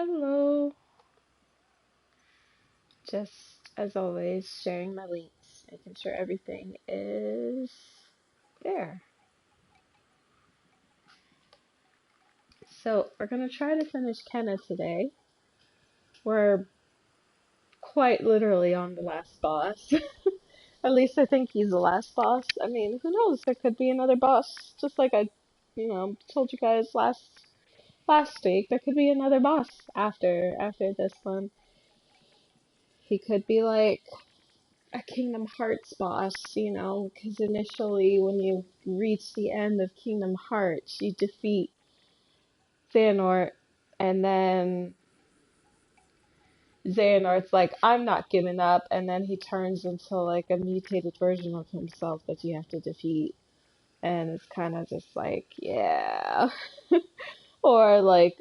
Hello. Just as always, sharing my links, making sure everything is there. So, we're going to try to finish Kenna today. We're quite literally on the last boss. At least I think he's the last boss. I mean, who knows? There could be another boss, just like I told you guys last week. There could be another boss after this one. He could be like a Kingdom Hearts boss, because initially when you reach the end of Kingdom Hearts, you defeat Xehanort, and then Xehanort's like, I'm not giving up, and then he turns into like a mutated version of himself that you have to defeat, and it's kind of just like, yeah. Or like,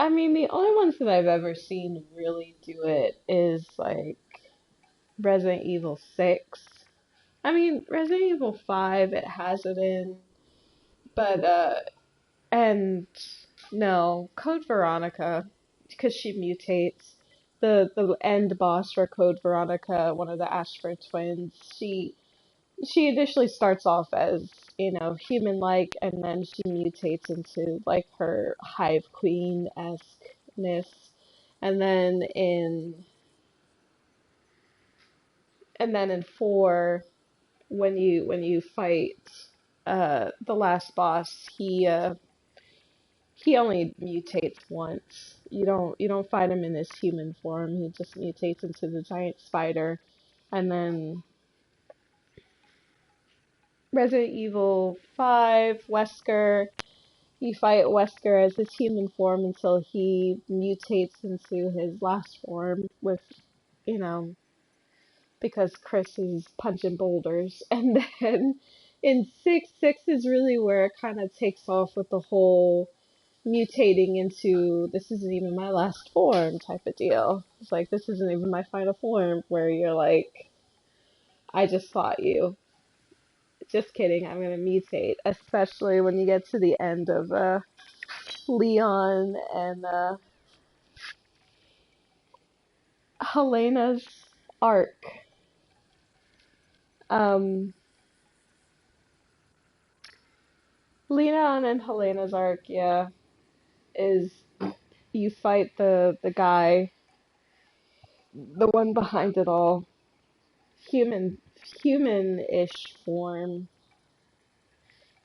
I mean, the only ones that I've ever seen really do it is like Resident Evil 6. I mean, Resident Evil 5, it has it in, but, and no, Code Veronica, because she mutates. The end boss for Code Veronica, one of the Ashford twins, she initially starts off as, human-like, and then she mutates into, like, her Hive Queen-esque-ness. And then in, and then in 4, when you fight the last boss, he only mutates once. You don't fight him in his human form. He just mutates into the giant spider. And then Resident Evil 5, Wesker, you fight Wesker as his human form until he mutates into his last form with, you know, because Chris is punching boulders. And then in 6 is really where it kind of takes off with the whole mutating into this isn't even my last form type of deal. It's like, this isn't even my final form, where you're like, I just fought you. Just kidding, I'm gonna mutate. Especially when you get to the end of Leon and Helena's arc. Um, Leon and Helena's arc, yeah, is you fight the guy, the one behind it all, human human-ish form.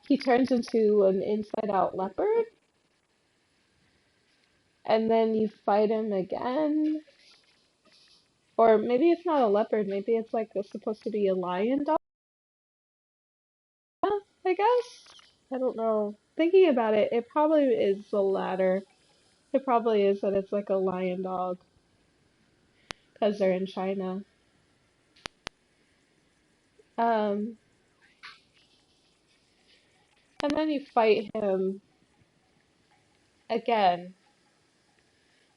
He turns into an inside-out leopard, and then you fight him again. Or maybe it's not a leopard, maybe it's like it's supposed to be a lion dog, I guess? I don't know. Thinking about it, it probably is the latter. It probably is that it's like a lion dog, because they're in China. Um, and then you fight him again,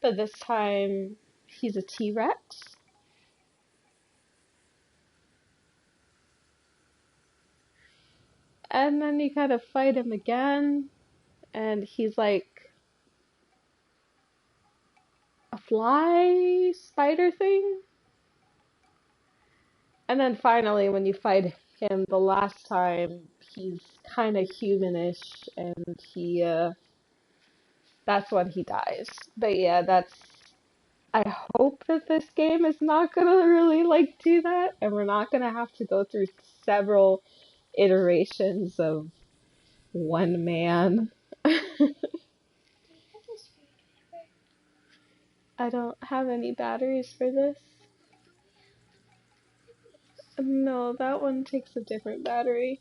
but this time he's a T-Rex. And then you kind of fight him again, and he's like a fly spider thing. And then finally, when you fight him the last time, he's kind of humanish, and that's when he dies. But yeah, I hope that this game is not gonna really like do that, and we're not gonna have to go through several iterations of one man. I don't have any batteries for this. No, that one takes a different battery.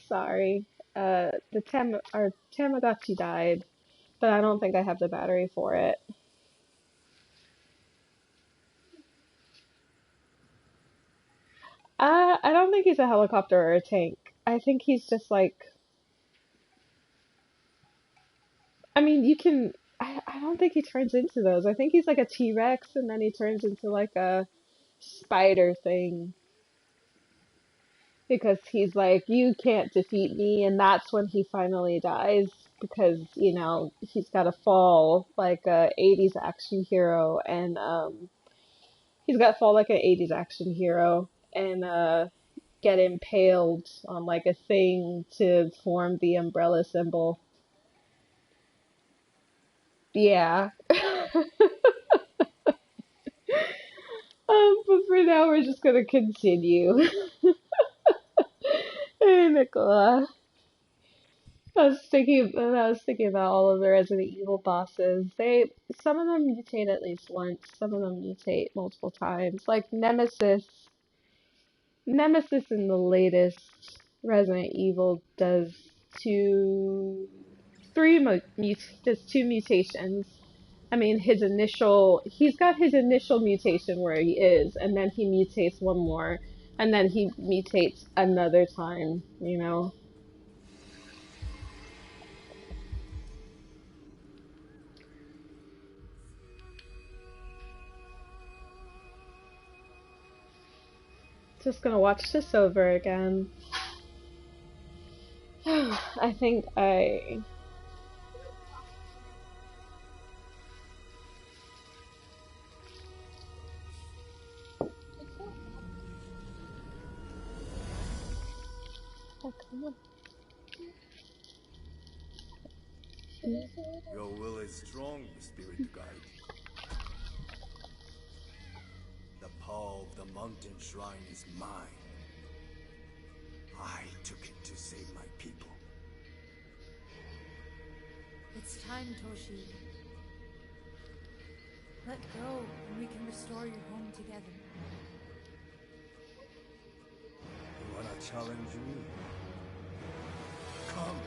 Sorry. Our Tamagotchi died, but I don't think I have the battery for it. I don't think he's a helicopter or a tank. I think he's just like, I mean, I don't think he turns into those. I think he's like a T-Rex, and then he turns into like a spider thing. Because he's like, you can't defeat me, and that's when he finally dies. because, you know, he's got to fall like a 80s action hero and he's got to fall like an 80s action hero and get impaled on like a thing to form the umbrella symbol. Yeah. But for now we're just gonna continue. Hey, Nicola. I was thinking about all of the Resident Evil bosses. Some of them mutate at least once, some of them mutate multiple times. Like Nemesis in the latest Resident Evil does two, does two mutations. I mean, he's got his initial mutation where he is, and then he mutates one more, and then he mutates another time, you know? Just gonna watch this over again. I think I. Oh, come on. Your will is strong, spirit guide. The power of the mountain shrine is mine. I took it to save my people. It's time, Toshi. Let go, and we can restore your home together. You wanna challenge me? Come.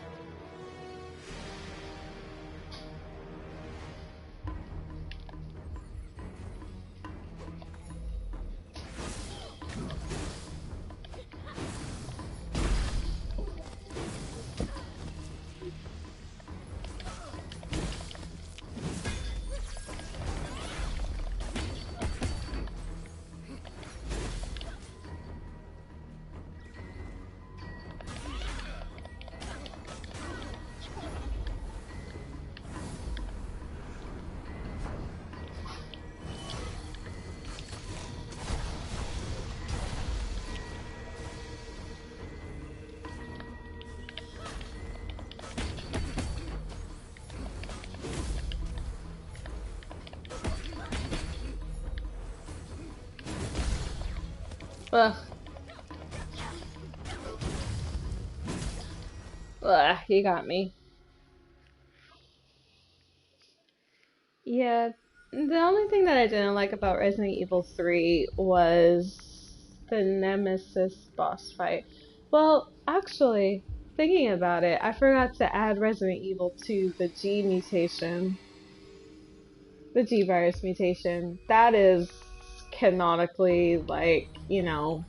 Ugh. Ugh, you got me. Yeah, the only thing that I didn't like about Resident Evil 3 was the Nemesis boss fight. Well, actually, thinking about it, I forgot to add Resident Evil to the G mutation. The G virus mutation. That is canonically, like, you know,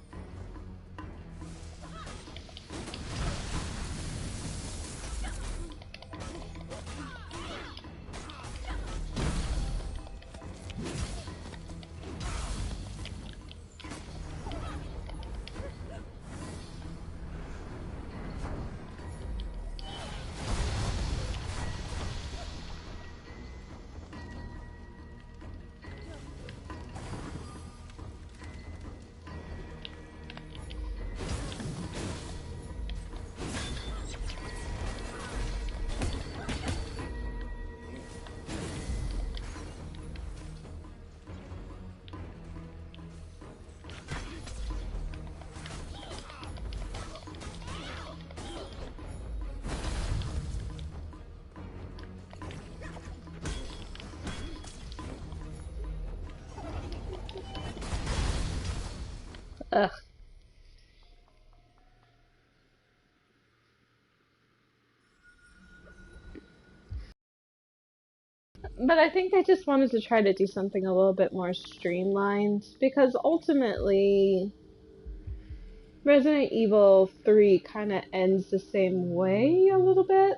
ugh. But I think I just wanted to try to do something a little bit more streamlined because ultimately Resident Evil 3 kind of ends the same way a little bit.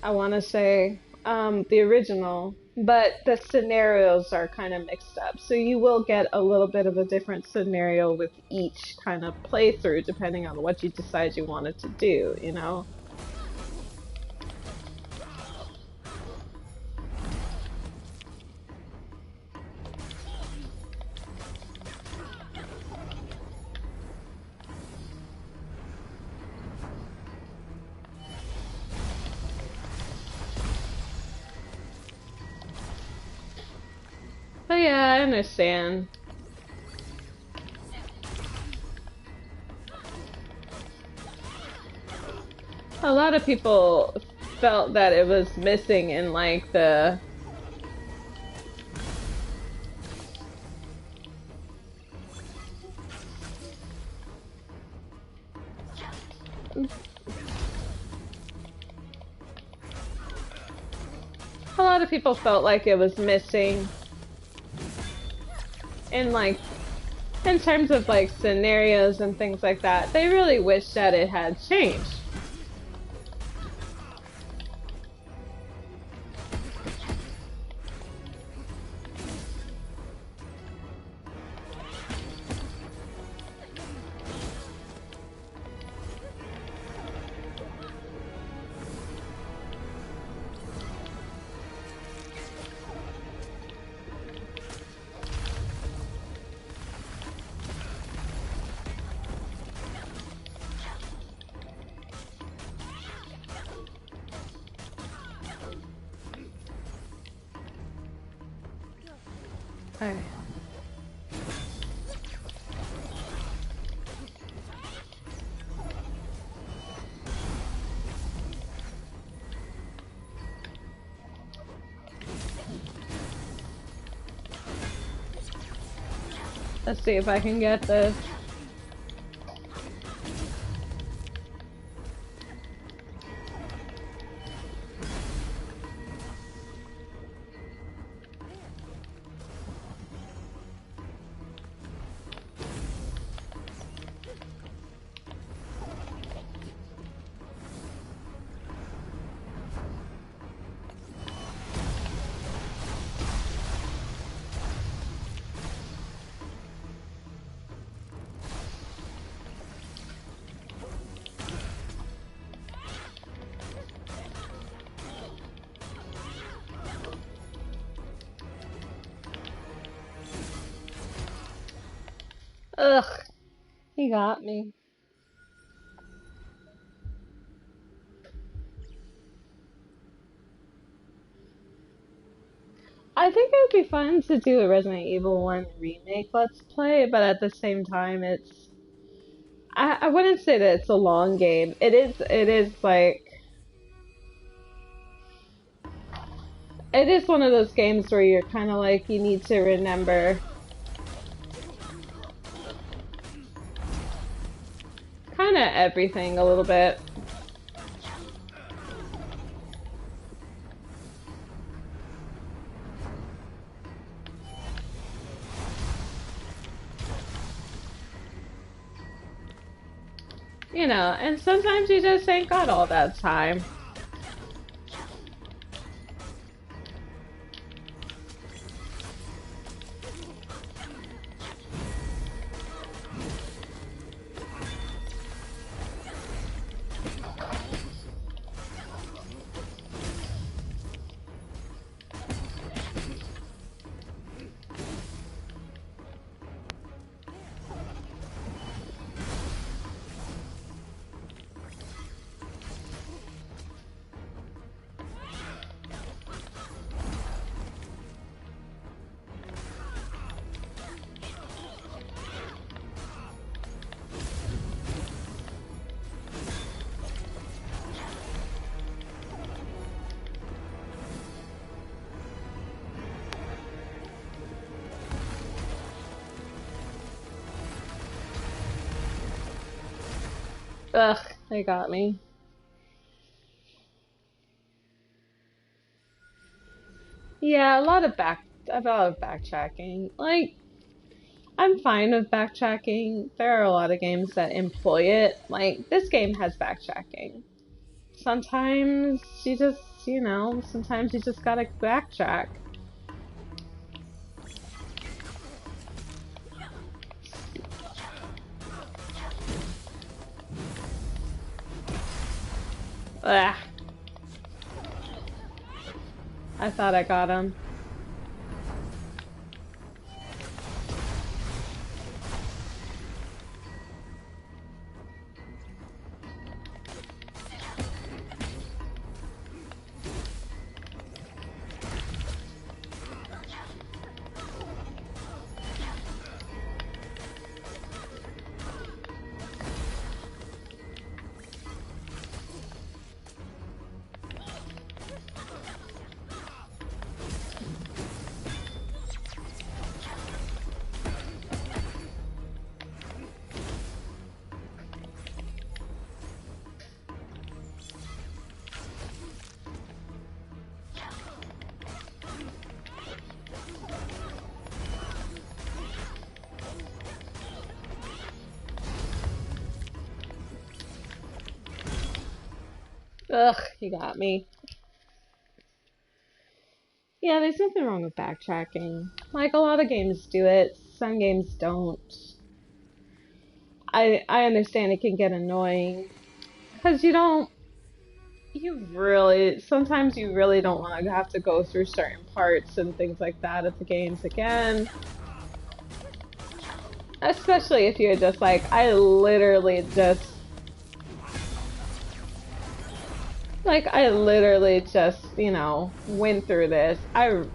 I want to say the original, but the scenarios are kind of mixed up. So you will get a little bit of a different scenario with each kind of playthrough depending on what you decide you wanted to do, you know? yeah, I understand. A lot of people felt that it was missing in like the a lot of people felt like it was missing in like in terms of like scenarios and things like that. They really wish that it had changed. Alright. Let's see if I can get this. Ugh, he got me. I think it would be fun to do a Resident Evil 1 remake let's play, but at the same time I wouldn't say that it's a long game. It is like it is one of those games where you're kinda like you need to remember kinda everything a little bit. You know, and sometimes you just ain't got all that time. Ugh, they got me. Yeah, a lot of backtracking. Like, I'm fine with backtracking. There are a lot of games that employ it. Like, this game has backtracking. Sometimes you just, sometimes you just gotta backtrack. Ugh. I thought I got him. Ugh, you got me. Yeah, there's nothing wrong with backtracking. Like, a lot of games do it, some games don't. I understand it can get annoying. Because sometimes you really don't want to have to go through certain parts and things like that of the games again. Especially if you're just like, I literally just, went through this. I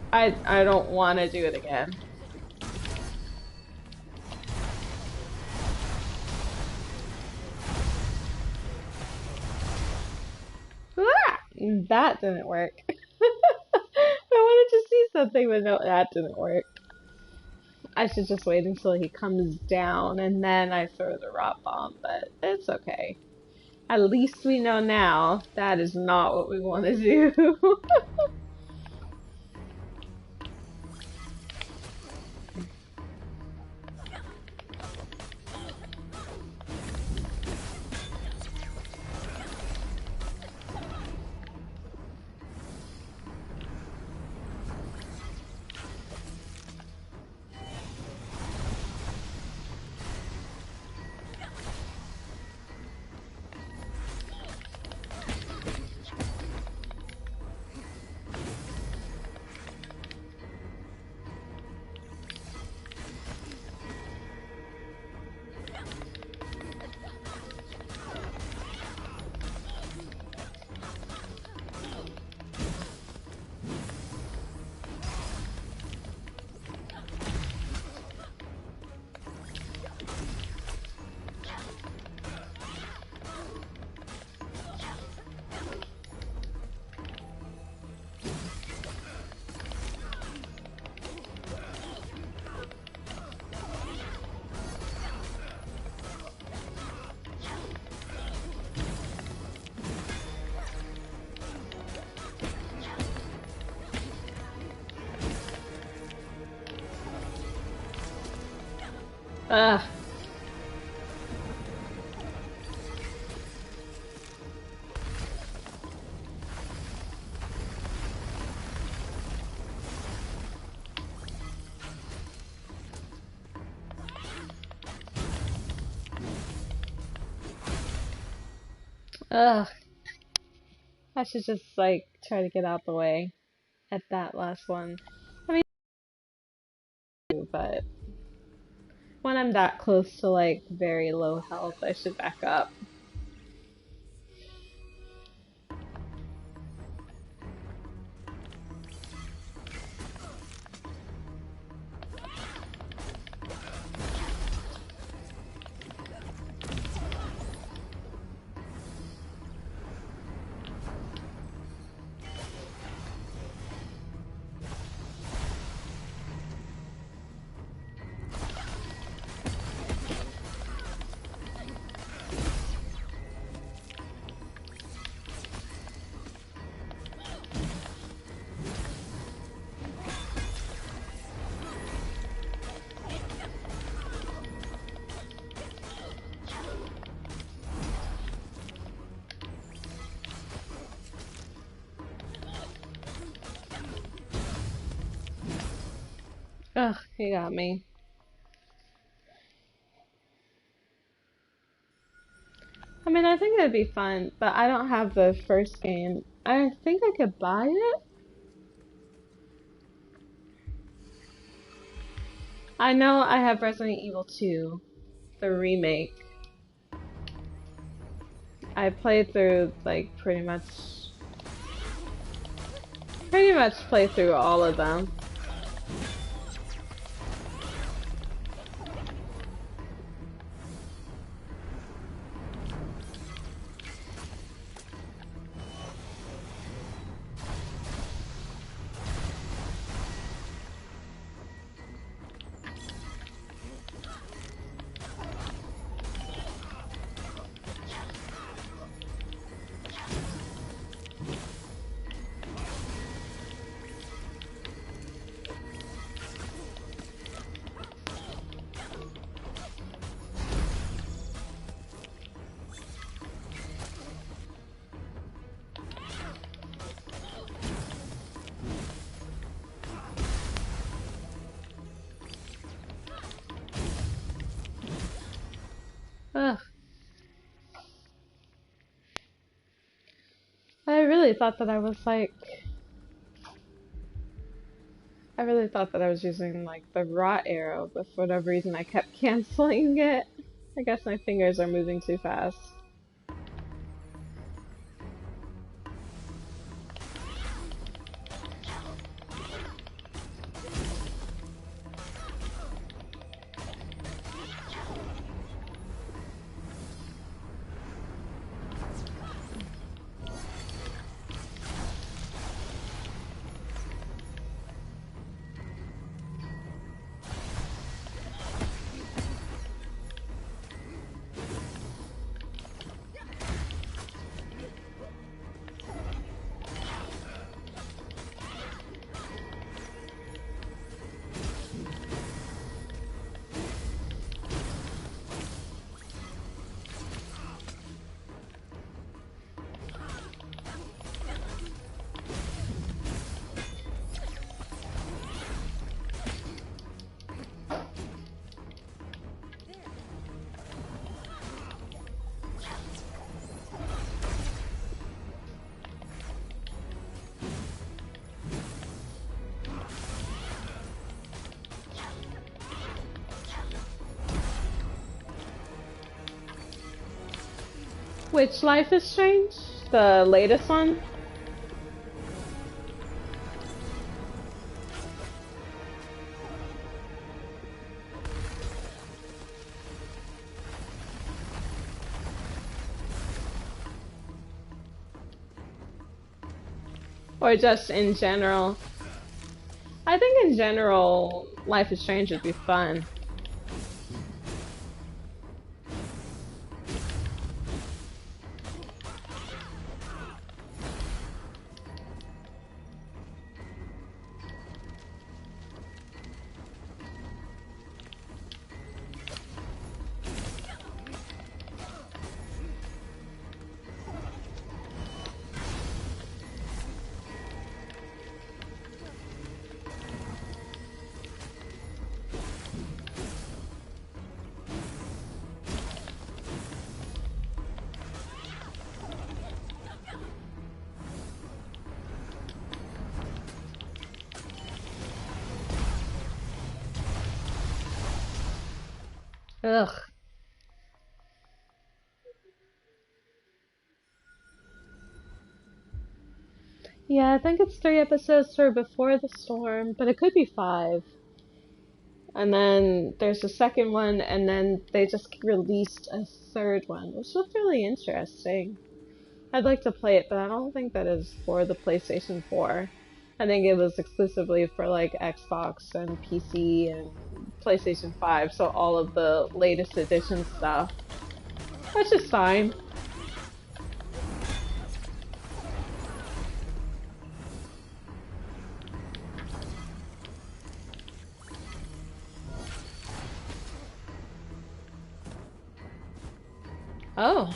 don't want to do it again. Ah, that didn't work. I wanted to see something, but no, that didn't work. I should just wait until he comes down and then I throw the rock bomb, but it's okay. At least we know now that is not what we want to do. Ugh. Ugh. I should just, try to get out the way at that last one. I mean, but when I'm that close to, very low health, I should back up. Ugh, you got me. I mean, I think it'd be fun, but I don't have the first game. I think I could buy it. I know I have Resident Evil 2, the remake. I played through, pretty much played through all of them. Ugh. I really thought that I was like, I really thought that I was using like the rot arrow, but for whatever reason I kept canceling it. I guess my fingers are moving too fast. Which Life is Strange? The latest one? Or just in general? I think in general, Life is Strange would be fun. Ugh. Yeah, I think it's 3 episodes for Before the Storm, but it could be 5. And then there's a second one, and then they just released a third one, which looked really interesting. I'd like to play it, but I don't think that is for the PlayStation 4. I think it was exclusively for like Xbox and PC and PlayStation 5, so all of the latest edition stuff. Which is fine. Oh.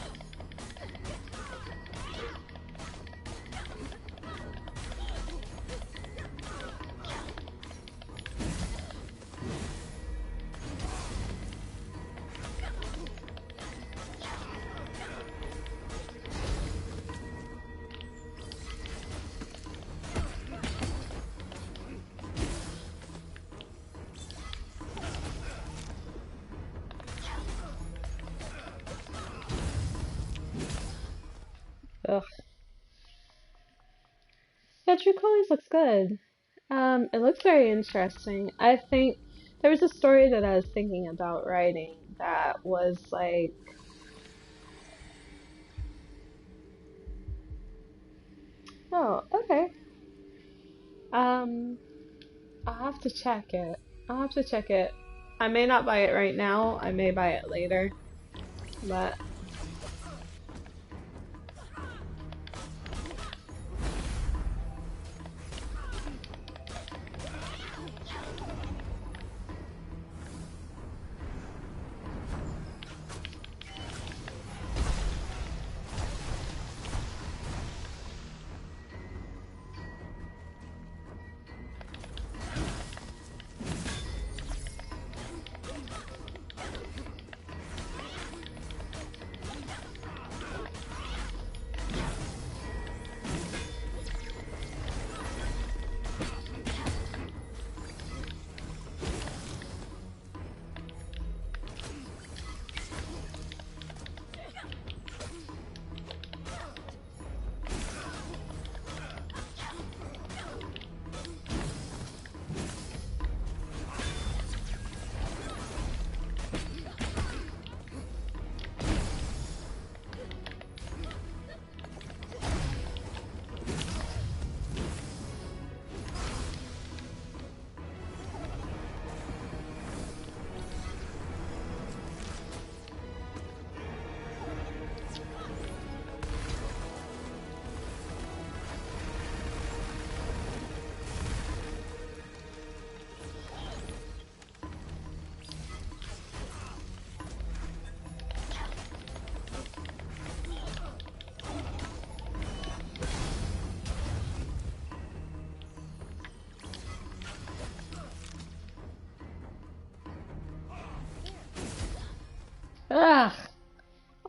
Ugh. Yeah, True Colors looks good. It looks very interesting. I think there was a story that I was thinking about writing that was like, oh, okay. Um, I'll have to check it. I'll have to check it. I may not buy it right now. I may buy it later. But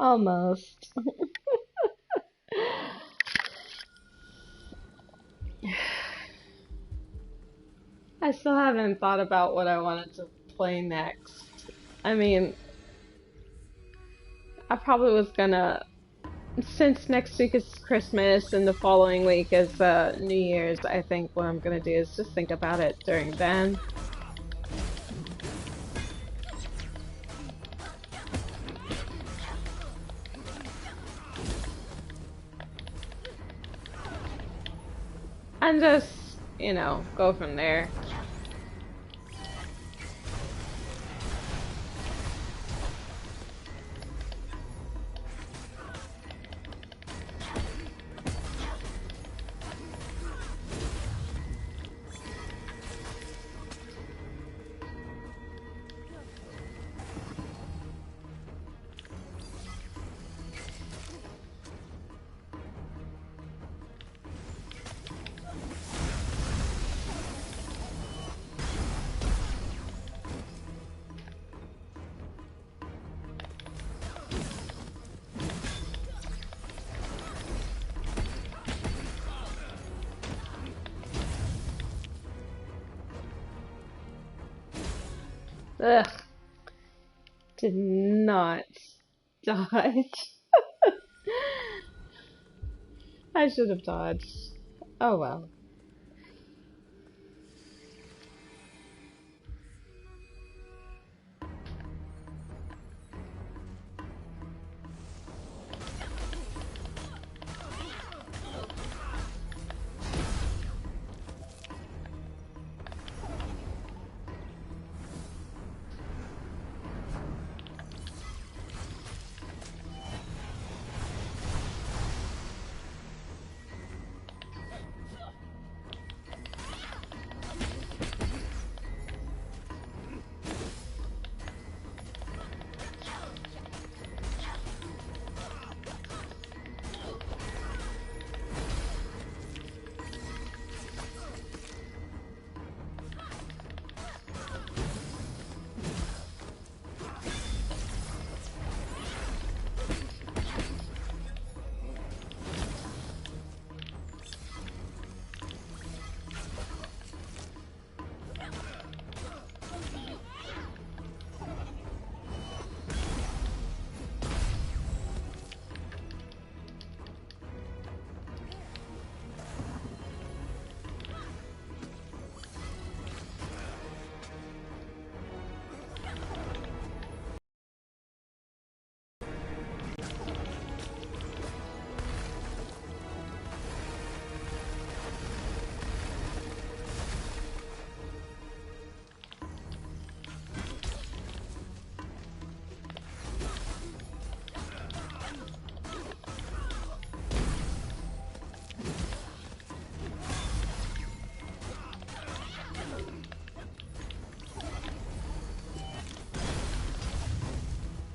Almost. I still haven't thought about what I wanted to play next. I mean, I probably was gonna, since next week is Christmas and the following week is New Year's, I think what I'm gonna do is just think about it during then. And just, go from there. Ugh. Did not dodge. I should have dodged. Oh well.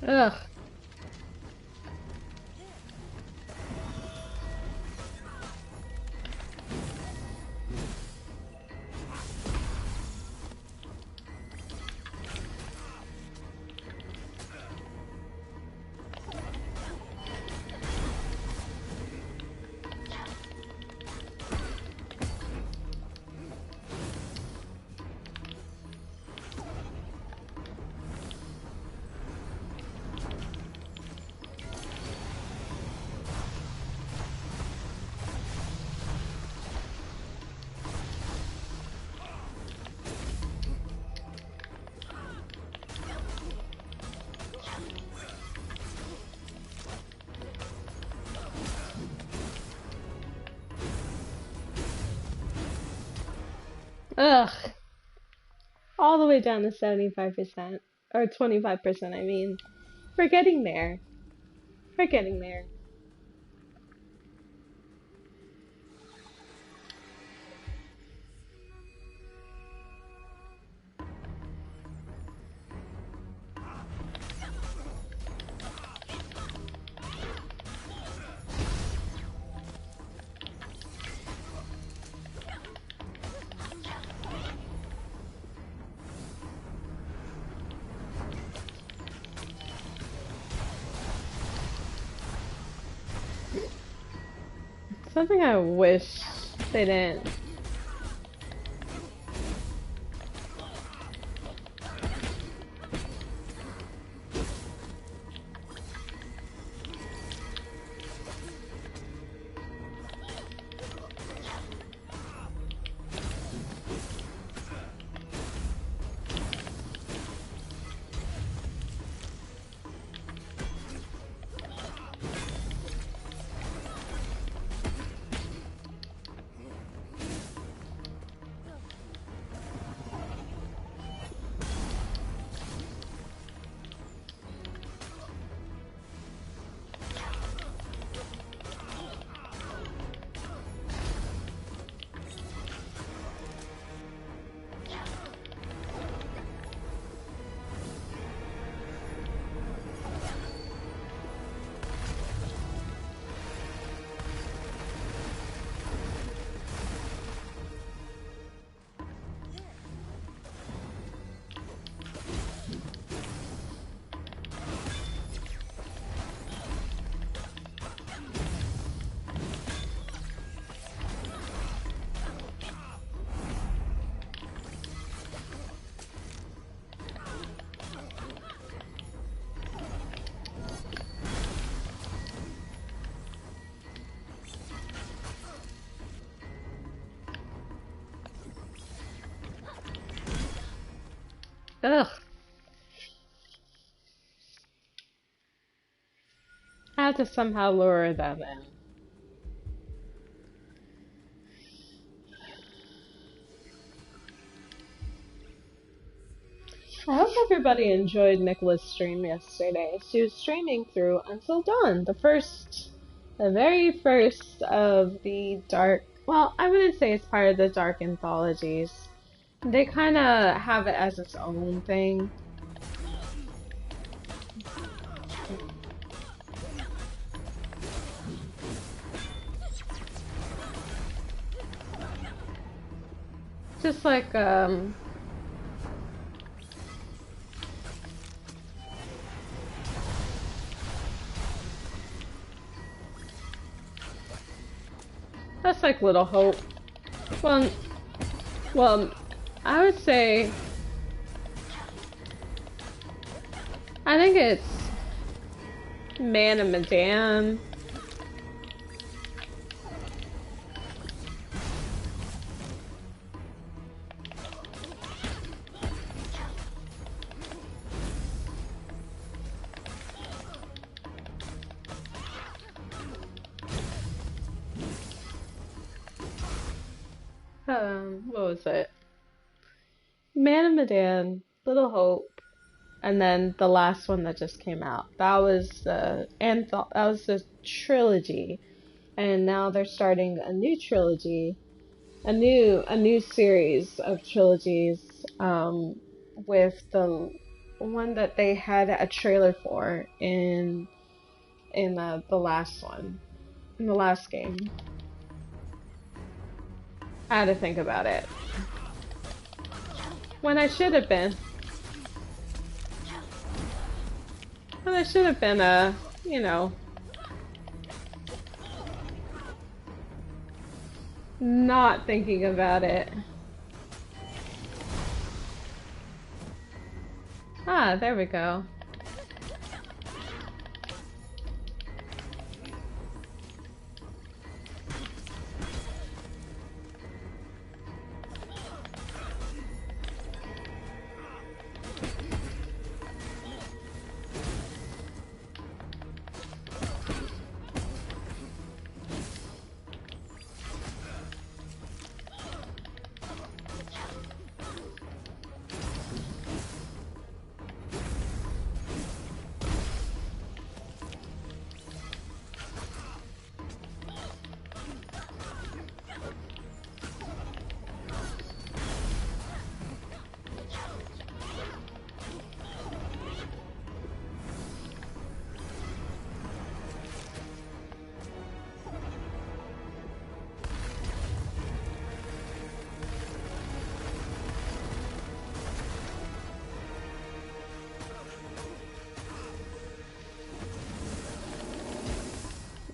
Ugh. Ugh. All the way down to 75%. Or 25%, I mean. We're getting there. We're getting there. something I wish they didn't. Ugh. I have to somehow lure them in. I hope everybody enjoyed Nicola's stream yesterday. She was streaming through Until Dawn, the very first of the dark, well, I wouldn't say it's part of the dark anthologies. They kind of have it as its own thing. Just like, that's like Little Hope. Well, I would say, I think it's Man and Madame. What was it? Man and Madame, Little Hope, and then the last one that just came out. That was that was the trilogy, and now they're starting a new trilogy, a new series of trilogies, with the one that they had a trailer for in the last one, in the last game. I had to think about it. When I should have been. When I should have been, you know, not thinking about it. Ah, there we go.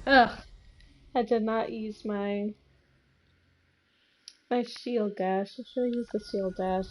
Ugh. I did not use my shield dash. I should have used the shield dash.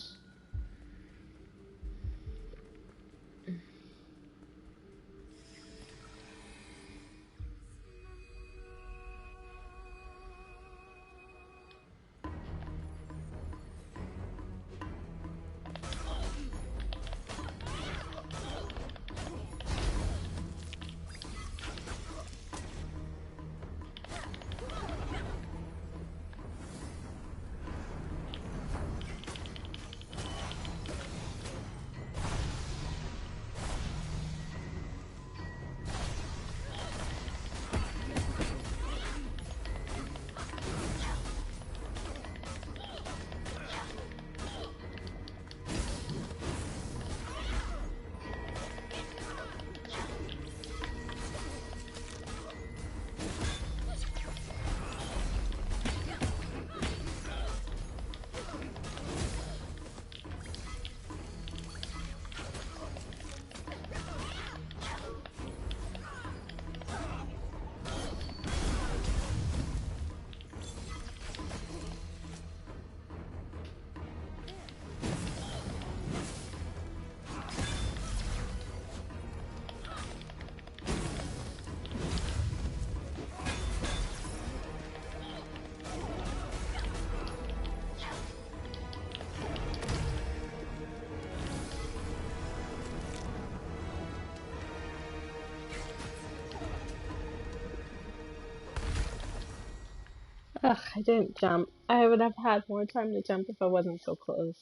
Ugh, I didn't jump. I would have had more time to jump if I wasn't so close.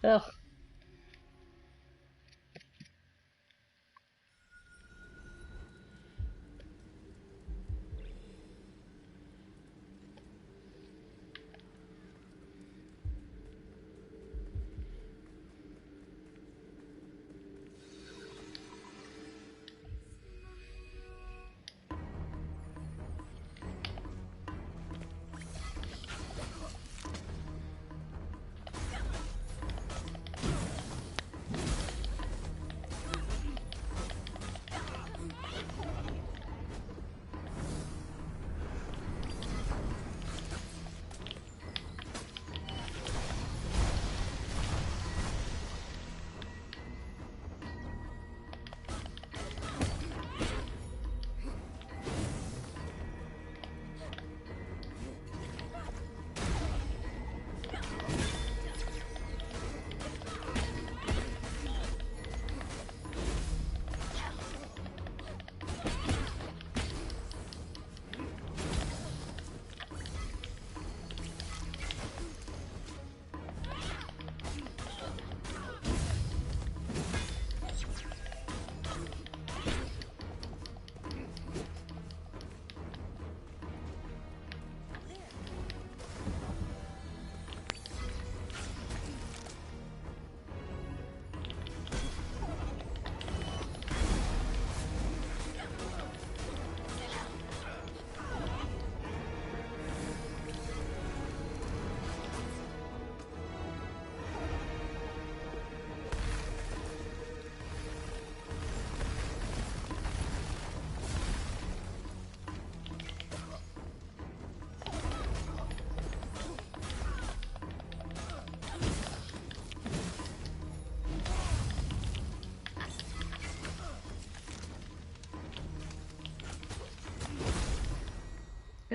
Ugh.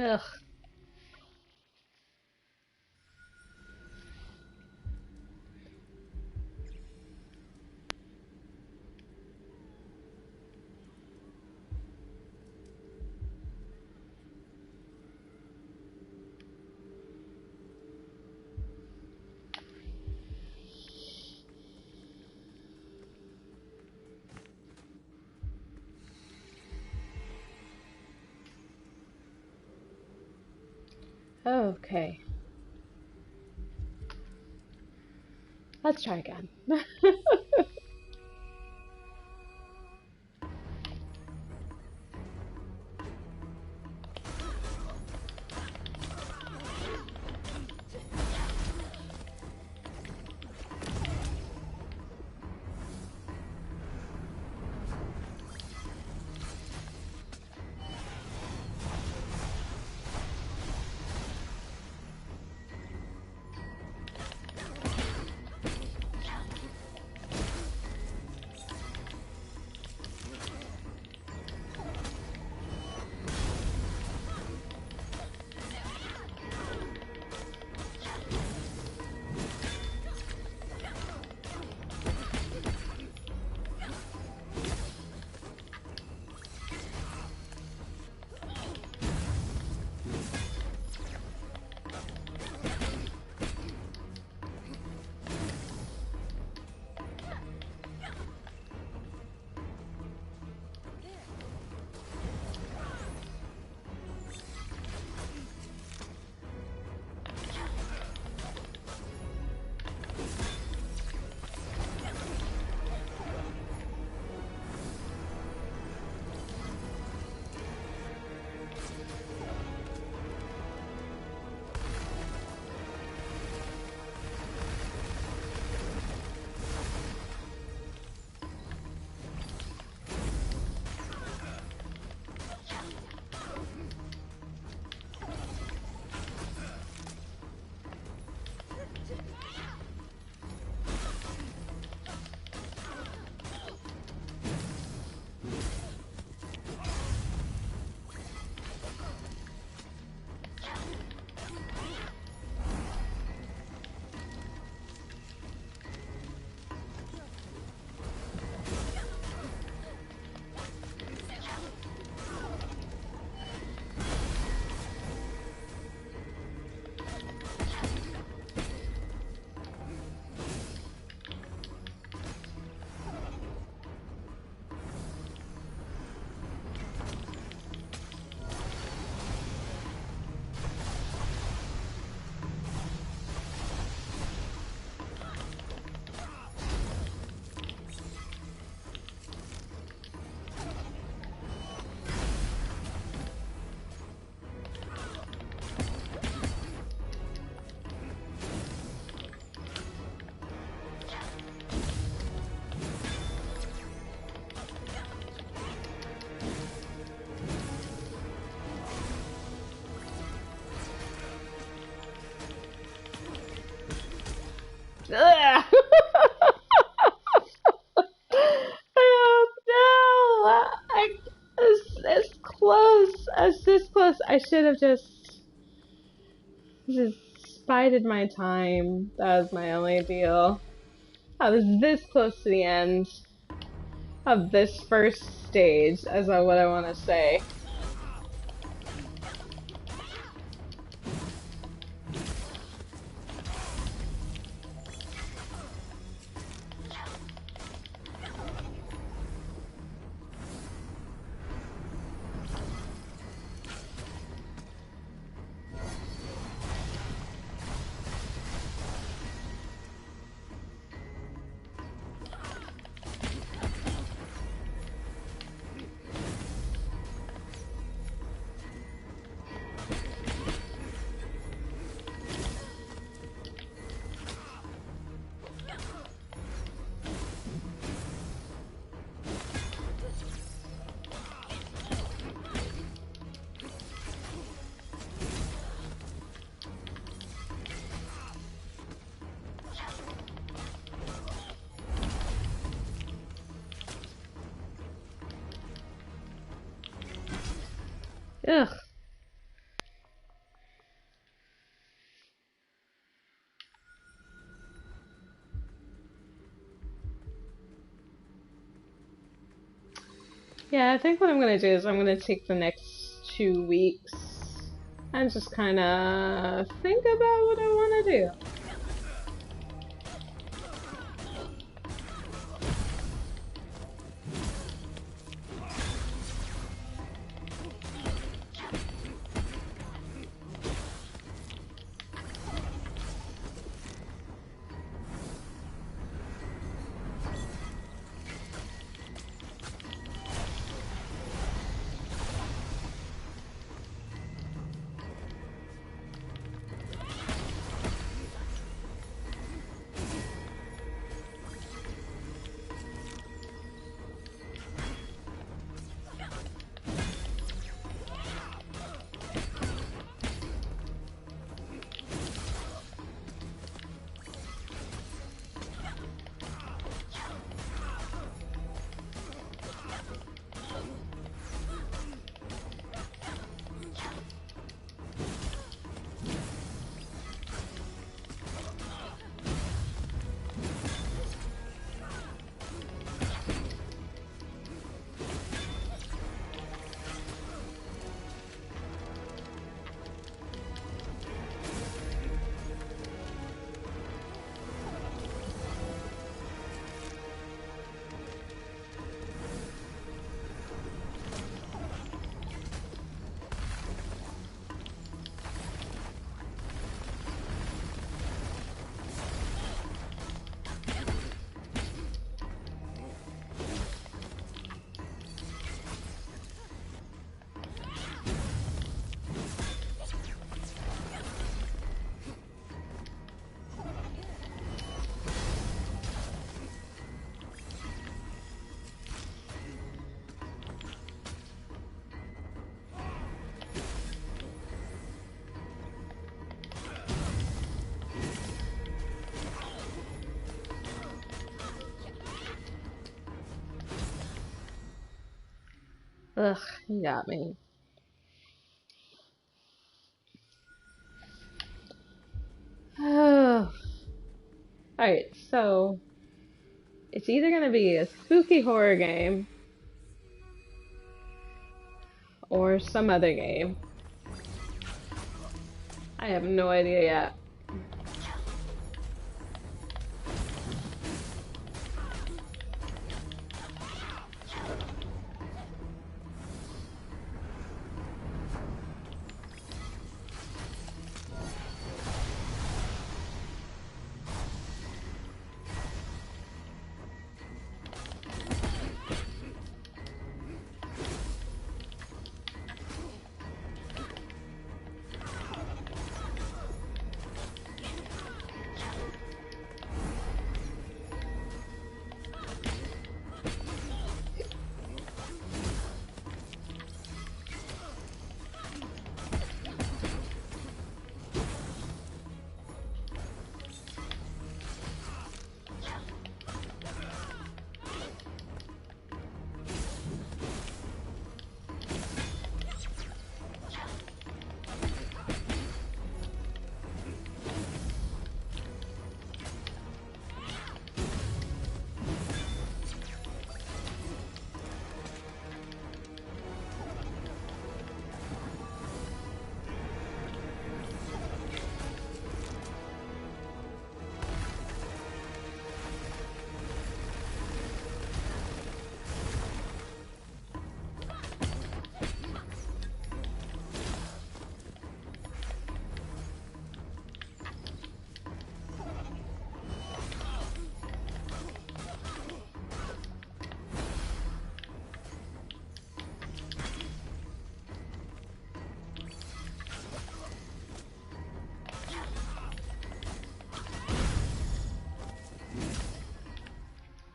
Ugh. Okay. Let's try again. Ugh. Oh no! As close as this close. I should have just bided my time. That was my only deal. I was this close to the end of this first stage, as what I want to say. Ugh. Yeah, I think what I'm gonna do is I'm gonna take the next 2 weeks and just kind of think about what I want to do. Ugh, you got me. Oh. Alright, so it's either gonna be a spooky horror game or some other game. I have no idea yet.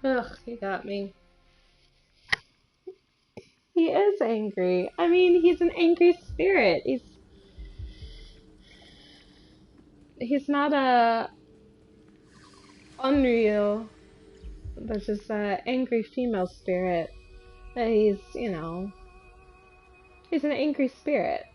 Ugh, you got me. He is angry. I mean, he's an angry spirit. He's not a unreal, but just a angry female spirit. He's, he's an angry spirit.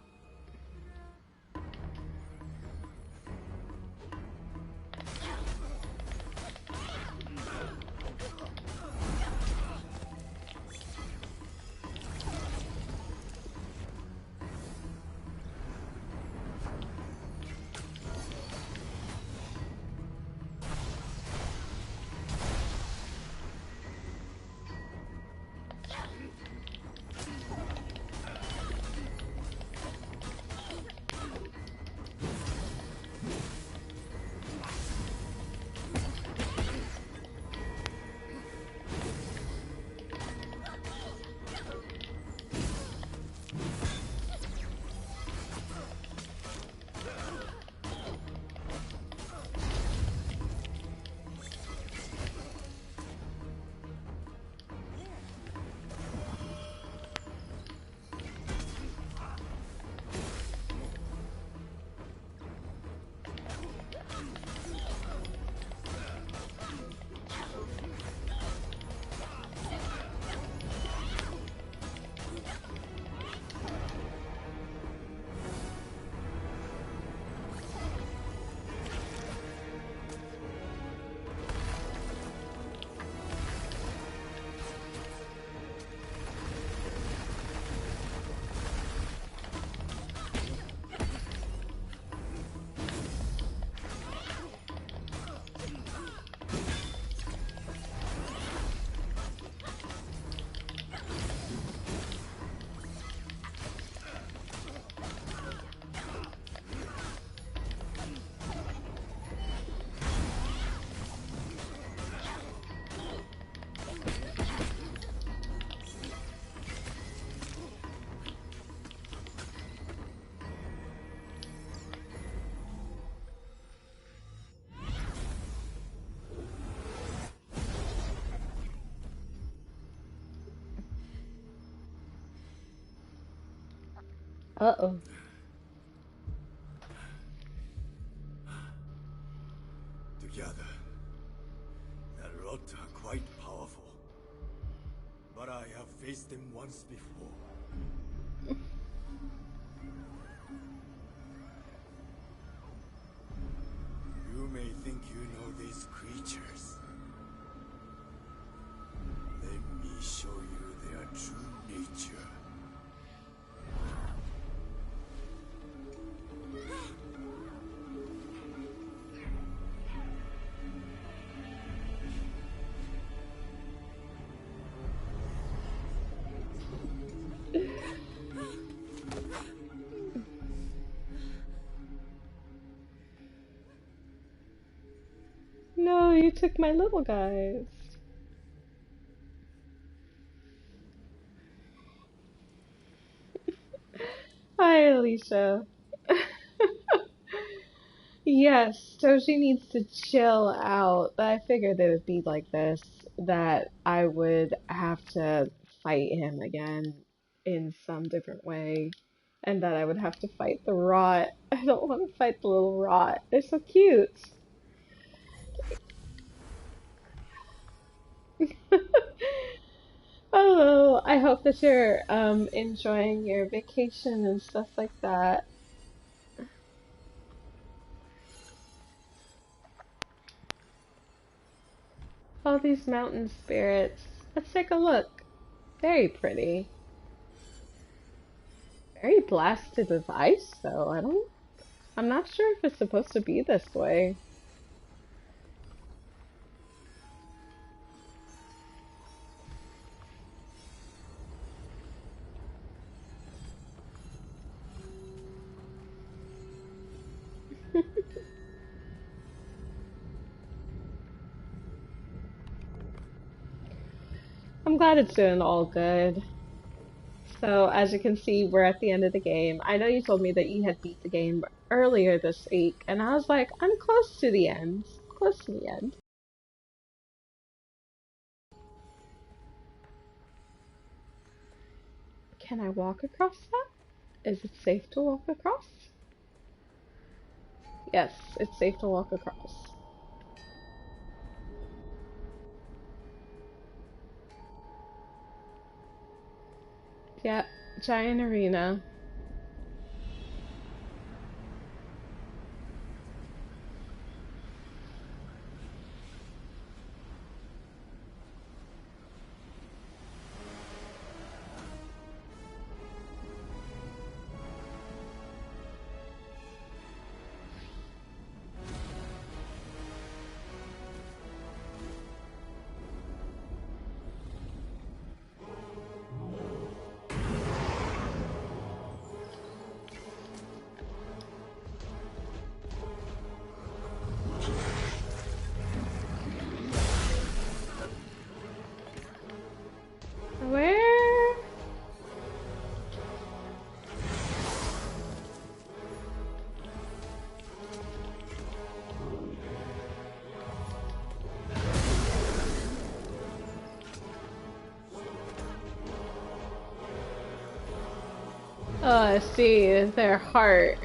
Uh-oh. Together, the Rot are quite powerful. But I have faced them once before. You may think you know these creatures. Let me show you their true nature. No, you took my little guys. Hi, Alicia. Yes, Toshi needs to chill out. I figured it would be like this, that I would have to fight him again in some different way, and that I would have to fight the rot. I don't want to fight the little rot. They're so cute. Oh, I hope that you're enjoying your vacation and stuff like that. All these mountain spirits. Let's take a look. Very pretty. Very blasted with ice, though. I'm not sure if it's supposed to be this way. I'm glad it's doing all good. So, as you can see, we're at the end of the game. I know you told me that you had beat the game earlier this week, and I was like, I'm close to the end. Close to the end. Can I walk across that? Is it safe to walk across? Yes, it's safe to walk across. Yep, giant arena. Where? Oh, I see. Their heart.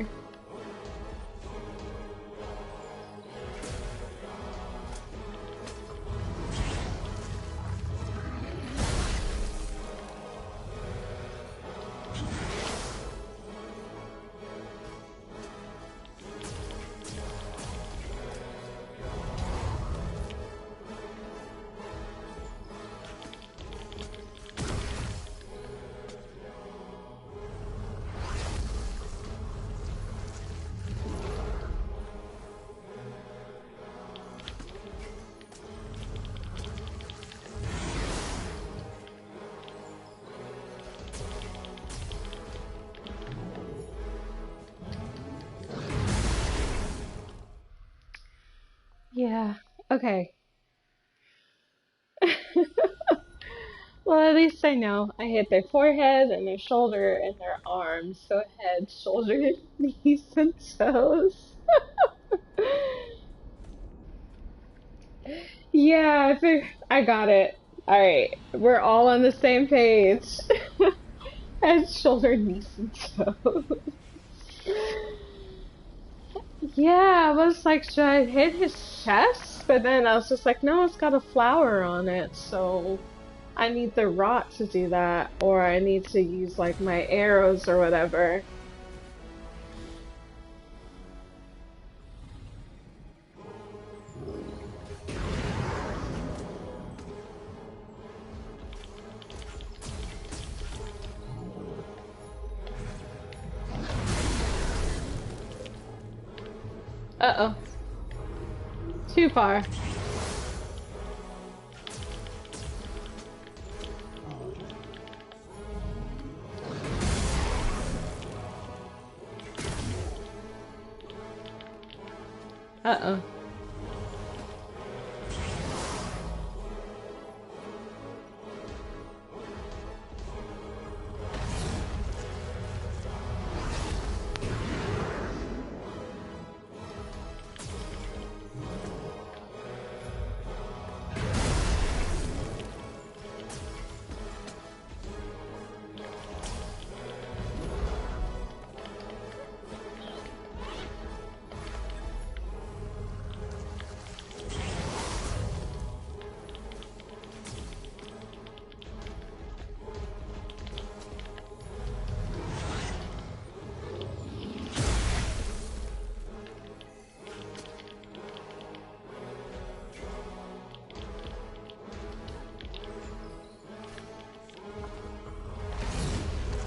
Yeah. Okay. Well, at least I know. I hit their forehead and their shoulder and their arms. So head, shoulder, knees, and toes. Yeah, I got it. Alright, we're all on the same page. Head, shoulder, knees, and toes. Yeah, I was like, should I hit his chest? But then I was just like, no, it's got a flower on it, so I need the rot to do that, or I need to use like my arrows or whatever. Uh-oh. Too far. Uh-oh.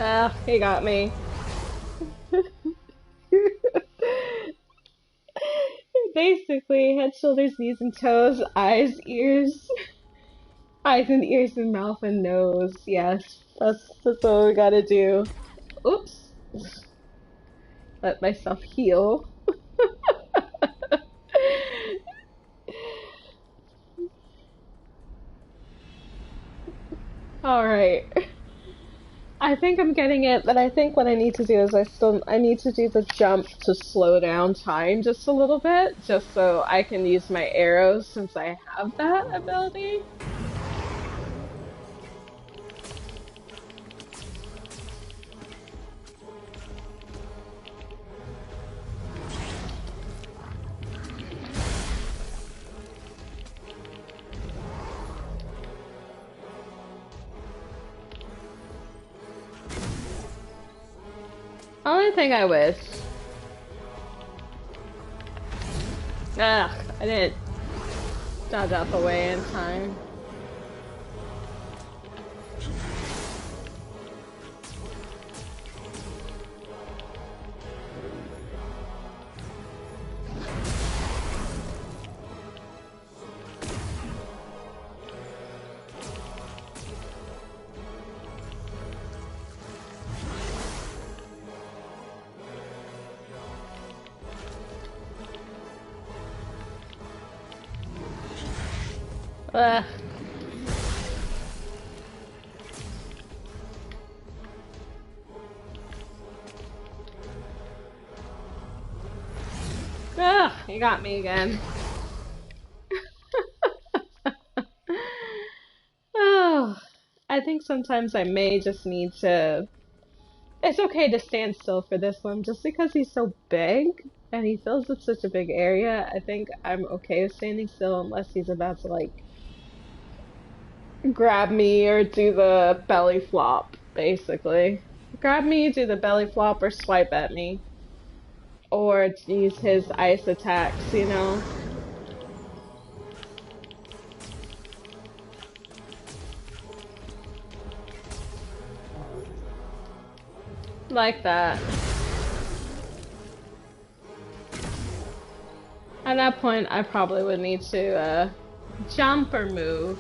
Ah, he got me. Basically, head, shoulders, knees, and toes, eyes, ears, eyes and ears and mouth and nose. Yes, that's what we gotta do. Oops. Let myself heal. All right. I think I'm getting it, but I think what I need to do is I need to do the jump to slow down time just a little bit, just so I can use my arrows since I have that ability. Only thing I wish. Ugh, I didn't dodge out the way in time. Ugh. Ugh, you got me again. Oh, I think sometimes I may just need to. It's okay to stand still for this one, just because he's so big and he fills up such a big area. I think I'm okay with standing still unless he's about to like grab me or do the belly flop, basically. Grab me, do the belly flop, or swipe at me. Or use his ice attacks, you know? Like that. At that point, I probably would need to jump or move.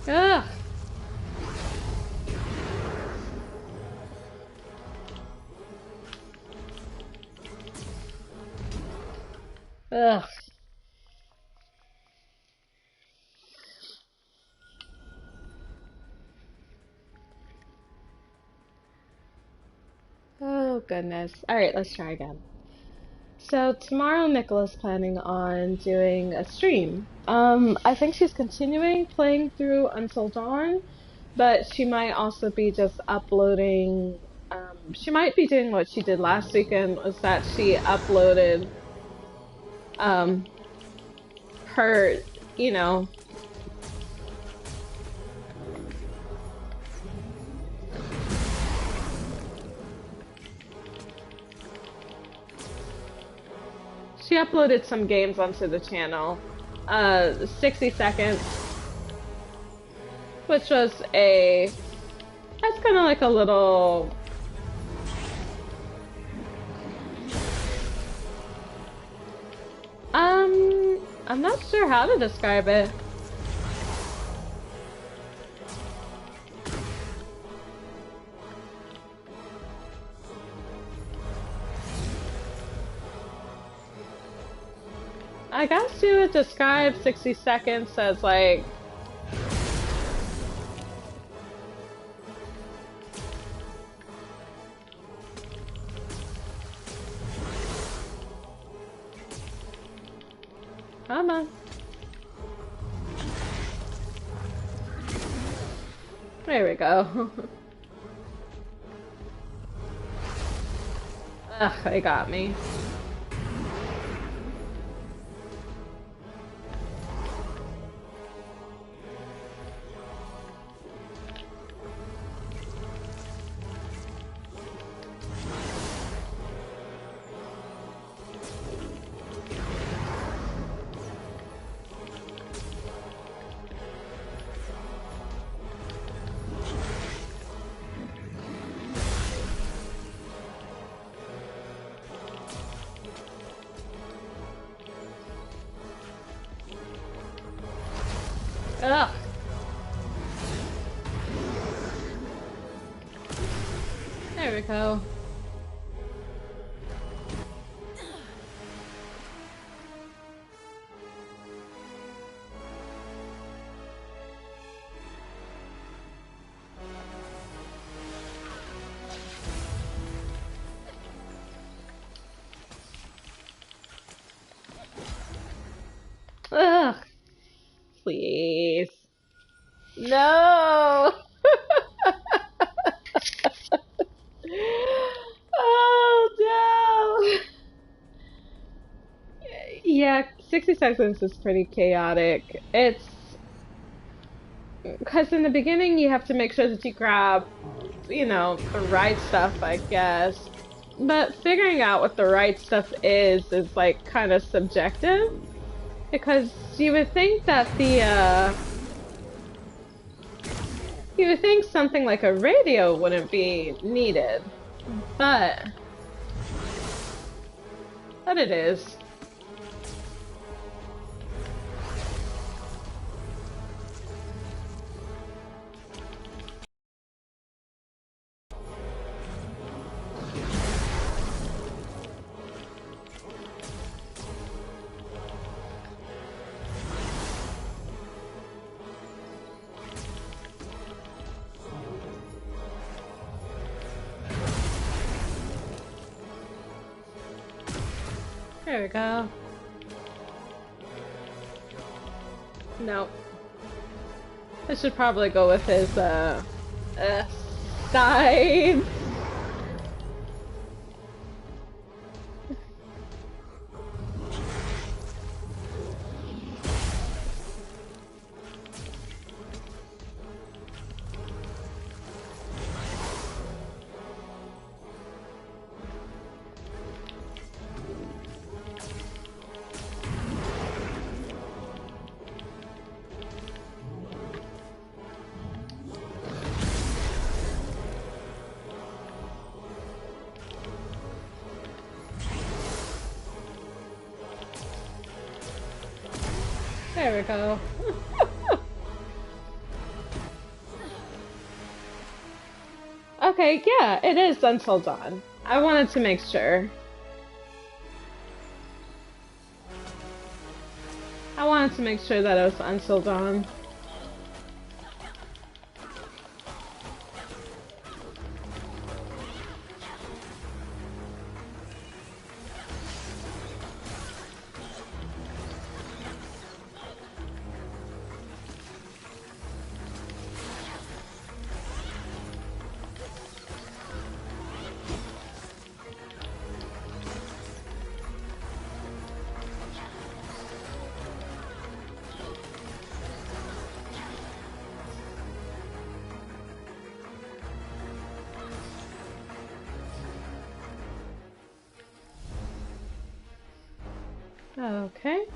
Ugh. Ugh. Oh goodness. Alright, let's try again. So tomorrow Nicola's planning on doing a stream. I think she's continuing playing through Until Dawn, but she might also be just uploading. She might be doing what she did last weekend, was that she uploaded um, her, you know, she uploaded some games onto the channel. 60 seconds, which was that's kind of like a little, I'm not sure how to describe it. I guess you would describe 60 seconds as like, come on. There we go. Ugh, they got me. Ugh. There we go. Ugh. Please. No! Oh no! Yeah, 60 seconds is pretty chaotic. It's because in the beginning you have to make sure that you grab, the right stuff, I guess. But figuring out what the right stuff is like kind of subjective. Because you would think that you would think something like a radio wouldn't be needed. But it is. There we go. No. I should probably go with his, side. There we go. Okay, yeah, it is Until Dawn. I wanted to make sure. I wanted to make sure that it was Until Dawn. Okay.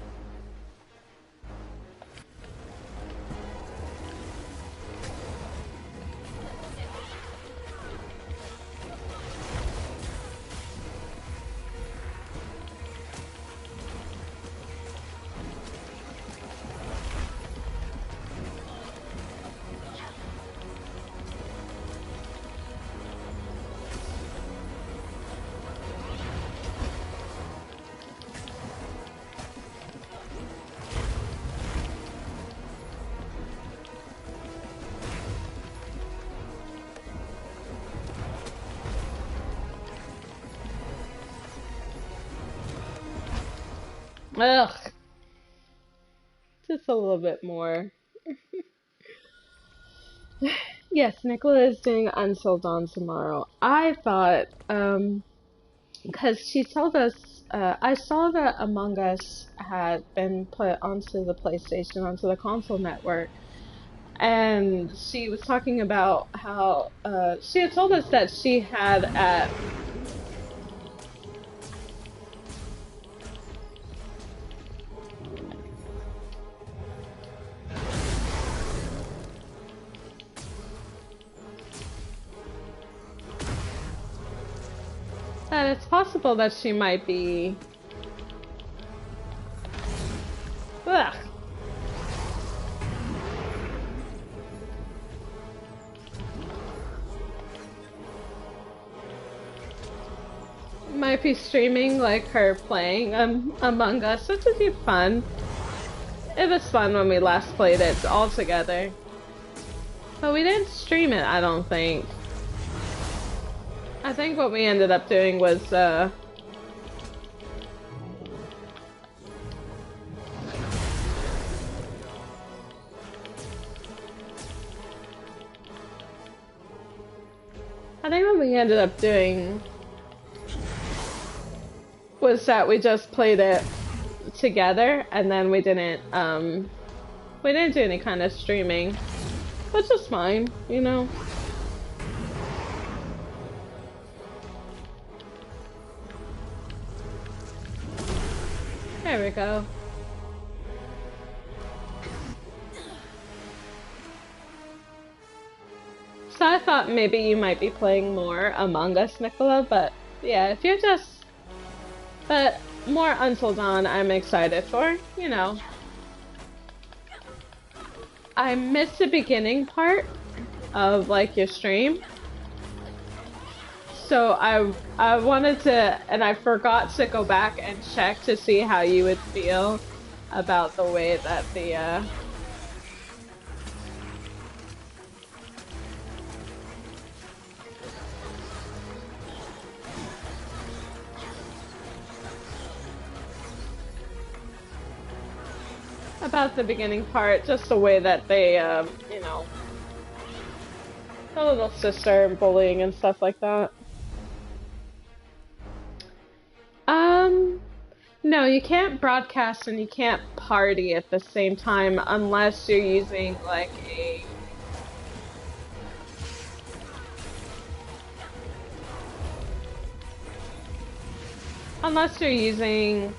Ugh. Just a little bit more. Yes, Nicola is doing Until Dawn tomorrow. I thought, because she told us, I saw that Among Us had been put onto the PlayStation, onto the console network, and she was talking about how, she had told us that she had at that it's possible that she might be. Ugh. Might be streaming like her playing Among Us, which would be fun. It was fun when we last played it all together. But we didn't stream it, I don't think. I think what we ended up doing was, I think what we ended up doing was that we just played it together, and then we didn't do any kind of streaming, which is fine, you know. There we go. So I thought maybe you might be playing more Among Us, Nicola, but yeah, if you're just... But more Until Dawn I'm excited for, you know. I missed the beginning part of, like, your stream. So I wanted to, and I forgot to go back and check to see how you would feel about the way that the, about the beginning part, just the way that they, you know, the little sister and bullying and stuff like that. No, you can't broadcast and you can't party at the same time unless you're using, like, a... Unless you're using...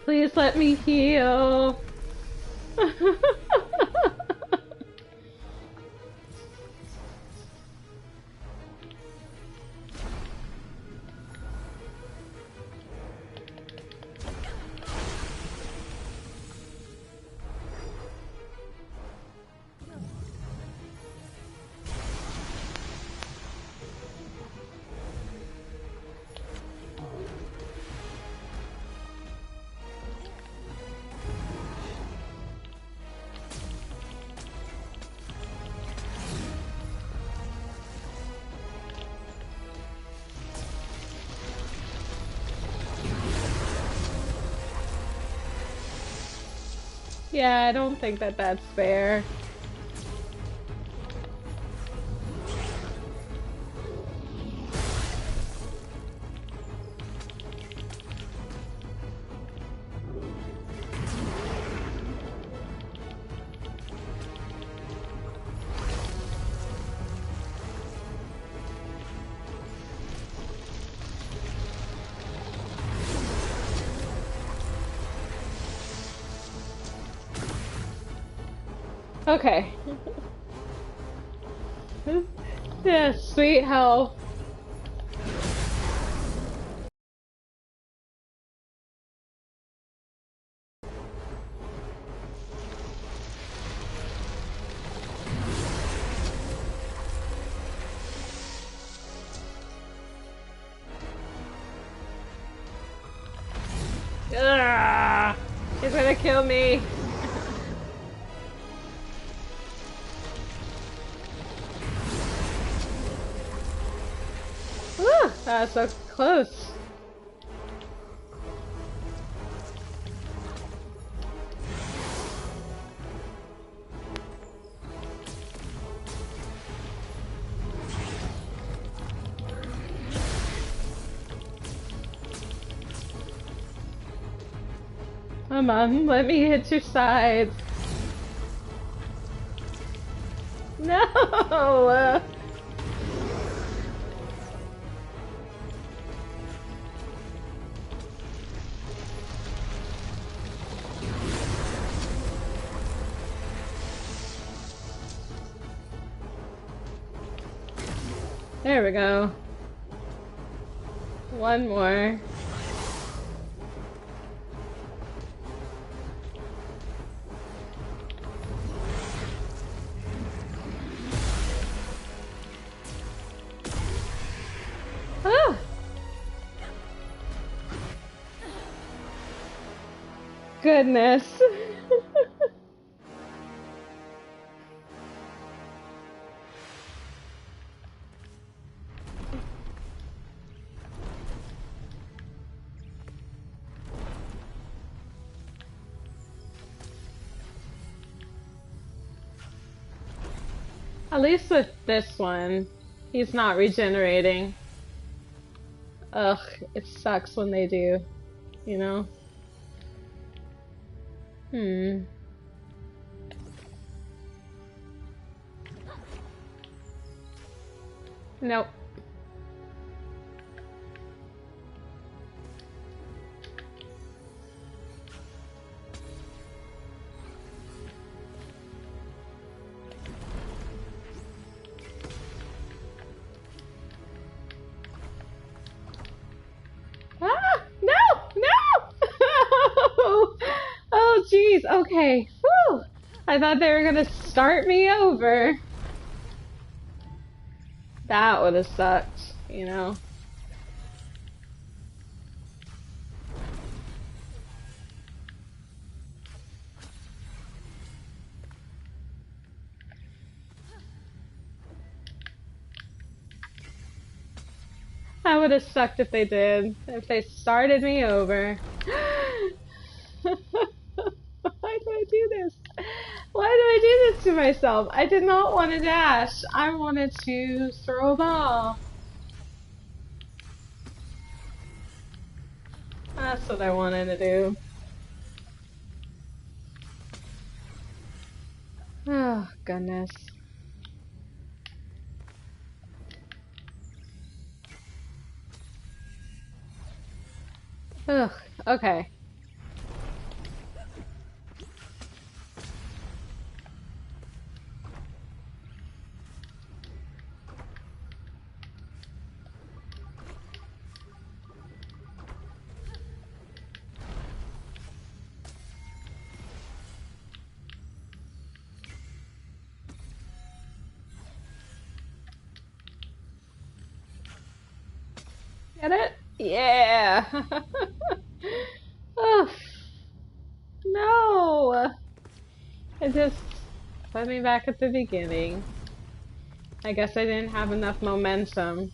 Please let me heal. Yeah, I don't think that that's fair. Okay. Yeah, sweet health. Ugh, he's gonna kill me. Whew, that was so close. Come on, let me hit your sides. No! There we go. One more. Ah! Goodness. At least with this one, he's not regenerating. Ugh, it sucks when they do, you know? Hmm. Nope. Ah! No! No! Oh, jeez. Okay. Whew. I thought they were gonna start me over. That would have sucked, you know? That would have sucked if they did. If they started me over. Why do I do this? Why do I do this to myself? I did not want to dash. I wanted to throw a ball. That's what I wanted to do. Oh, goodness. Ugh, okay. Get it? Yeah. Oh, no. It just put me back at the beginning. I guess I didn't have enough momentum.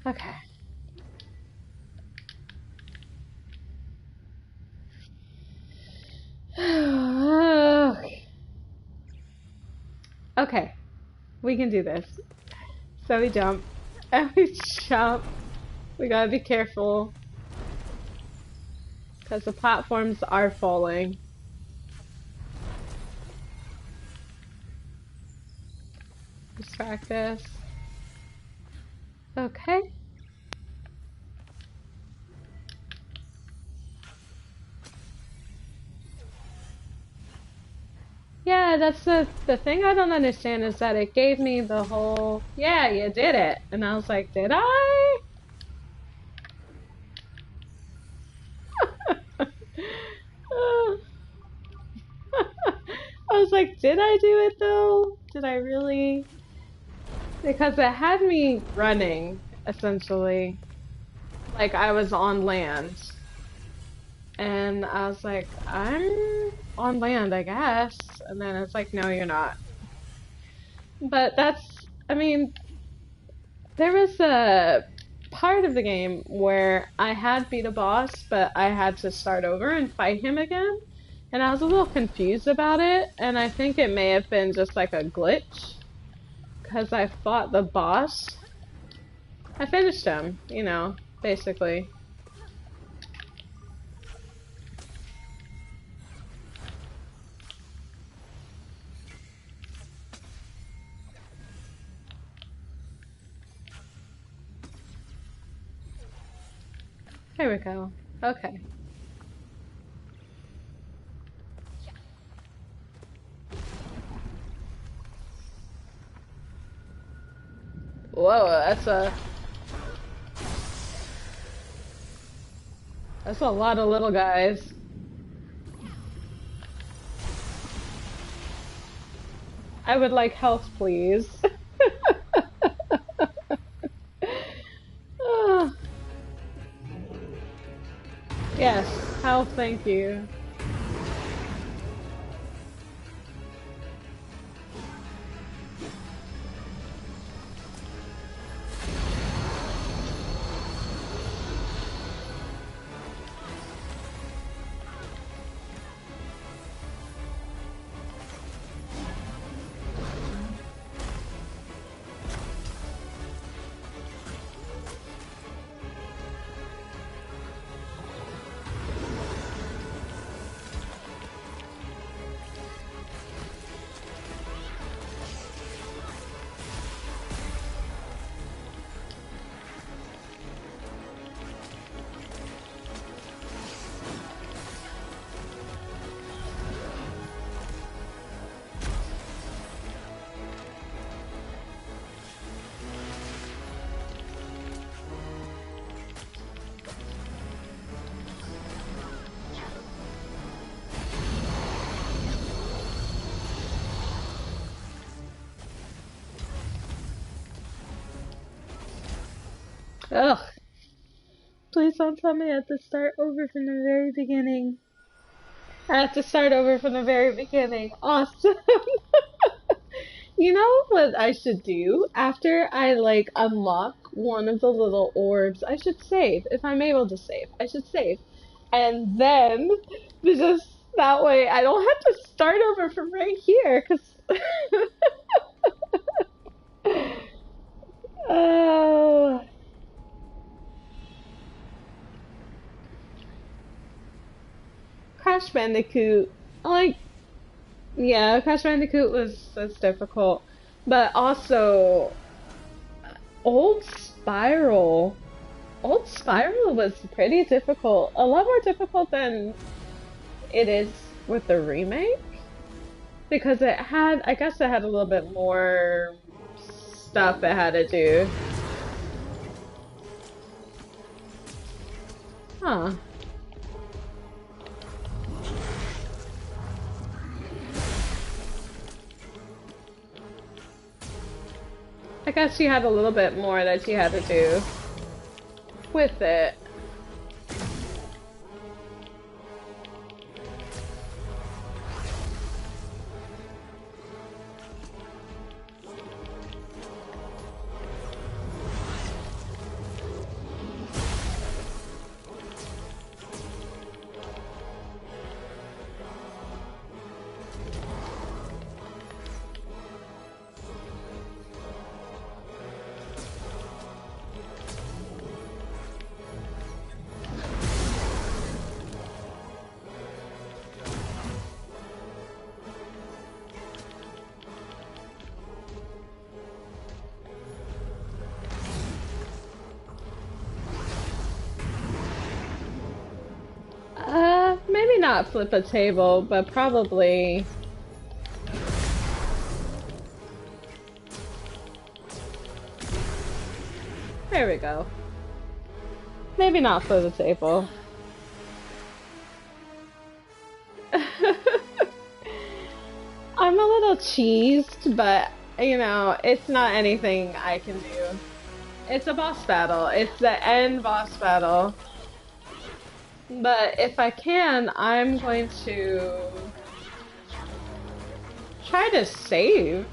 Okay. Okay. We can do this. So we jump. And we jump. We gotta be careful. Because the platforms are falling. Just practice. Okay. Yeah, that's the thing I don't understand is that it gave me the whole, yeah, you did it. And I was like, did I? I was like, did I do it though? Did I really? Because it had me running, essentially. Like I was on land. And I was like, I'm on land, I guess. And then it's like, no, you're not. But that's, I mean, there was a part of the game where I had beat a boss, but I had to start over and fight him again. And I was a little confused about it, and I think it may have been just like a glitch. Because I fought the boss. I finished him, you know, basically. There we go. Okay. Whoa, that's a lot of little guys. I would like health, please. Ah, yes, health, thank you. Ugh. Please don't tell me I have to start over from the very beginning. I have to start over from the very beginning. Awesome. You know what I should do? After I like unlock one of the little orbs, I should save. If I'm able to save, I should save. And then just that way I don't have to start over from right here cuz Oh, Crash Bandicoot. Like yeah, Crash Bandicoot was difficult, but also Old Spiral. Old Spiral was pretty difficult. A lot more difficult than it is with the remake. Because it had, I guess it had a little bit more stuff it had to do. Huh. I guess you had a little bit more that you had to do with it. Maybe not flip a table, but probably... There we go. Maybe not flip a table. I'm a little cheesed, but, you know, it's not anything I can do. It's a boss battle. It's the end boss battle. But if I can, I'm going to try to save.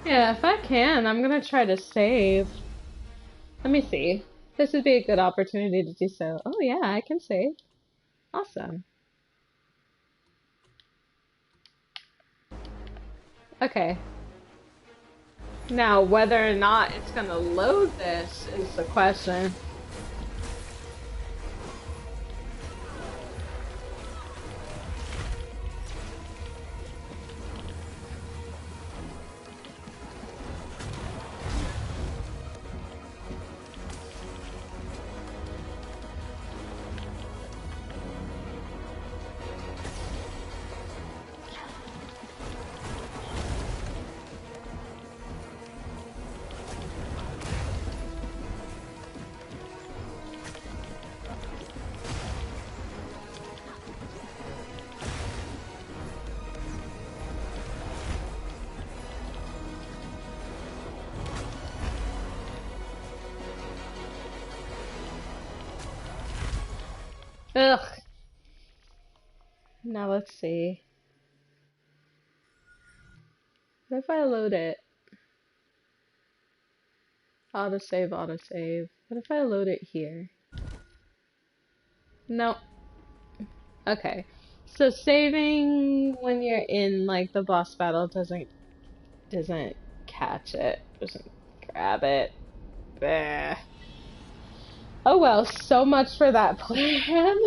Yeah, if I can, I'm gonna try to save. Let me see. This would be a good opportunity to do so. Oh yeah, I can save. Awesome. Okay. Now, whether or not it's gonna load this is the question. Ugh. Now let's see. What if I load it? Autosave, autosave. What if I load it here? No. Okay. So saving when you're in like the boss battle doesn't catch it. Doesn't grab it. Bah. Oh well, so much for that plan.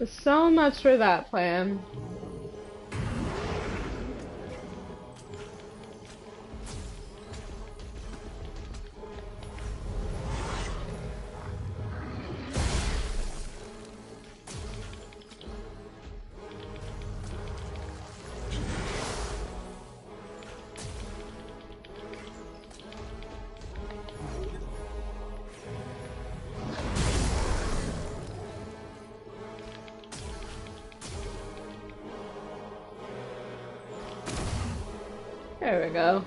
So much for that plan. There we go.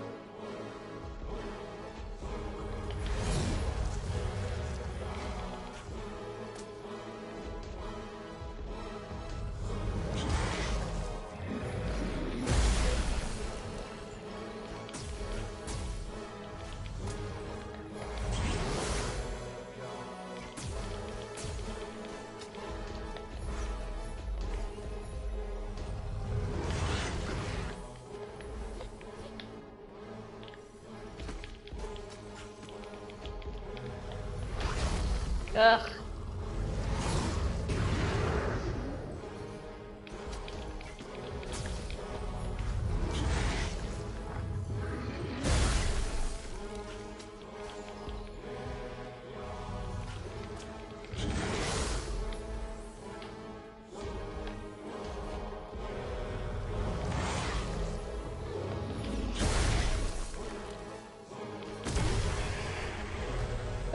Ugh.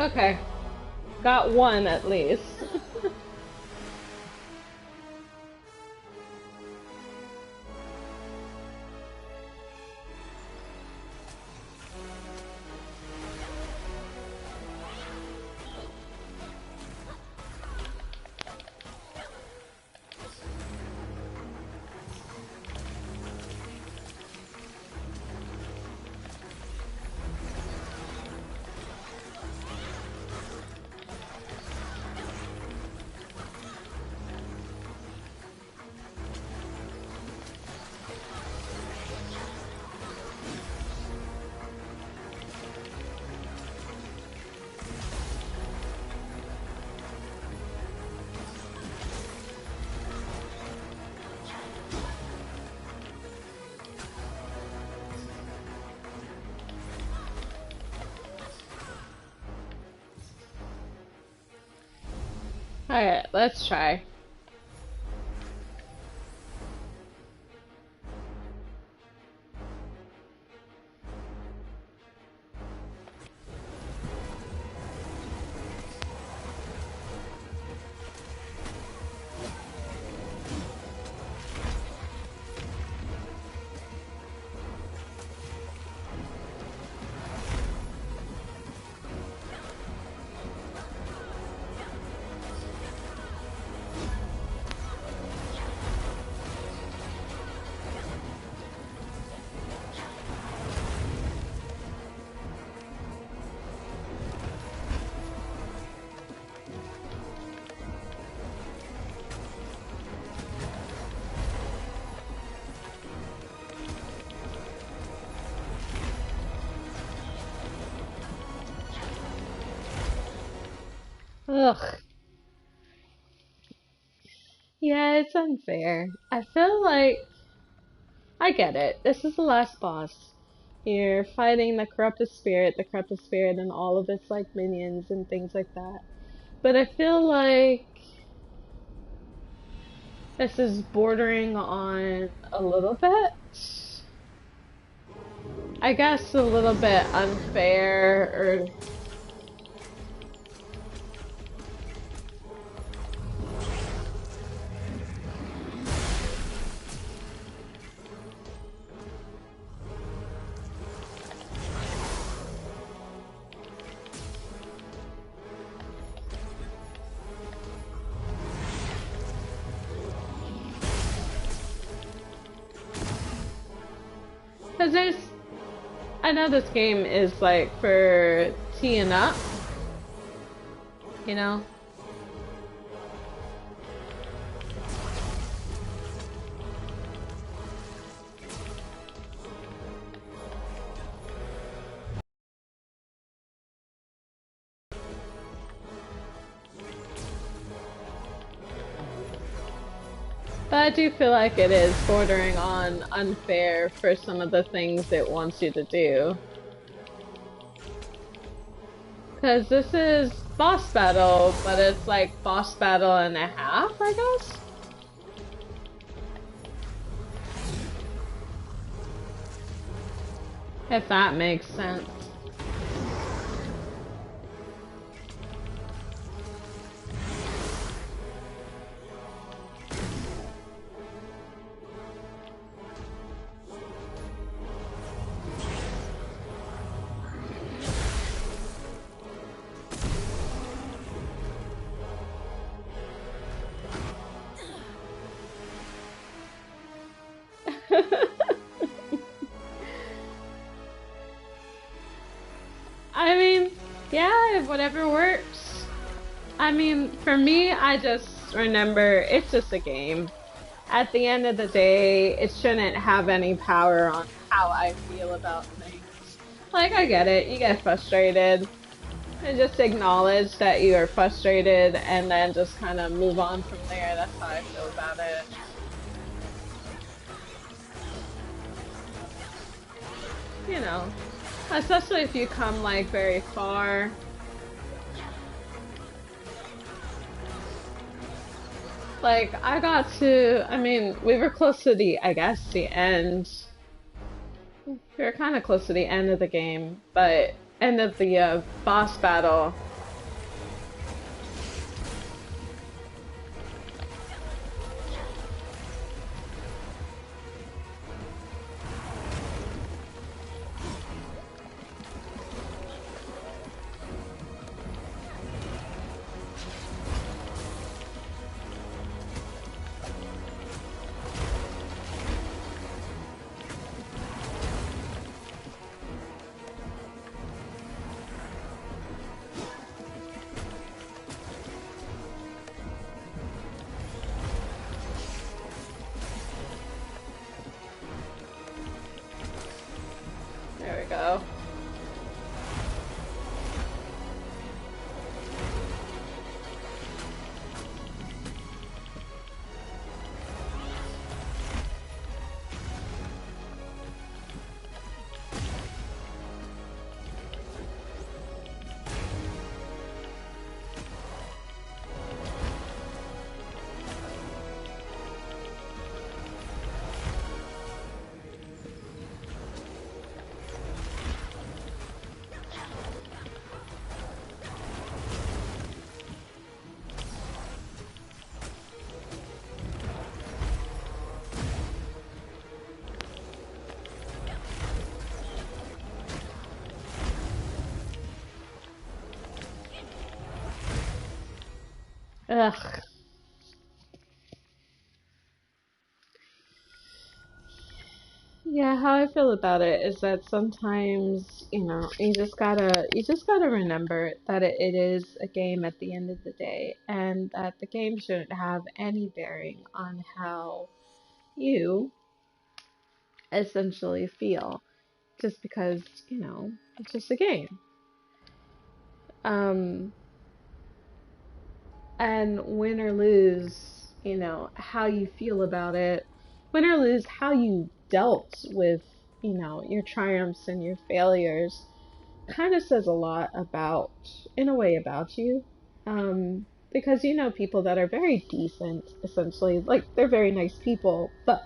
Okay, got one at least. Alright, let's try. Ugh. Yeah, it's unfair. I feel like I get it. This is the last boss. You're fighting the corrupted spirit and all of its like minions and things like that. But I feel like this is bordering on a little bit. I guess a little bit unfair or because I know this game is like for teeing up, you know? But I do feel like it is bordering on unfair for some of the things it wants you to do. Because this is boss battle, but it's like boss battle and a half, I guess? If that makes sense. I mean, yeah, whatever works. I mean, for me, I just remember it's just a game. At the end of the day, it shouldn't have any power on how I feel about things. Like, I get it, you get frustrated, and just acknowledge that you are frustrated and then just kind of move on from there. That's how I feel about it. You know, especially if you come like very far. Like, I mean, we were close to I guess, the end. We were kind of close to the end of the game, but end of the boss battle. Ugh. Yeah, how I feel about it is that sometimes, you just gotta remember that it is a game at the end of the day, and that the game shouldn't have any bearing on how you essentially feel, just because, it's just a game. Um, and win or lose, how you feel about it, win or lose, how you dealt with, your triumphs and your failures kind of says a lot about, in a way, about you. Because people that are very decent, essentially, like they're very nice people, but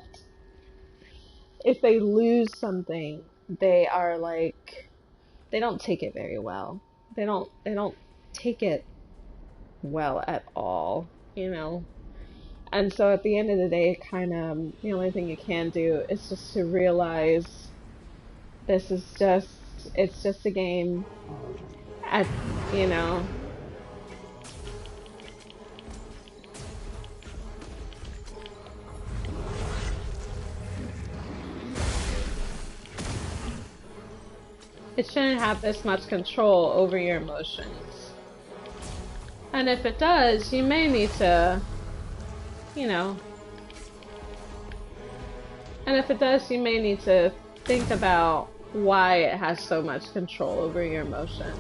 if they lose something, they are like, they don't take it very well. They don't take it well at all, you know. And so at the end of the day, kind of the only thing you can do is just to realize this is just, it's just a game. At, you know, it shouldn't have this much control over your emotions. And if it does, you may need to, you know, and if it does, you may need to think about why it has so much control over your emotions.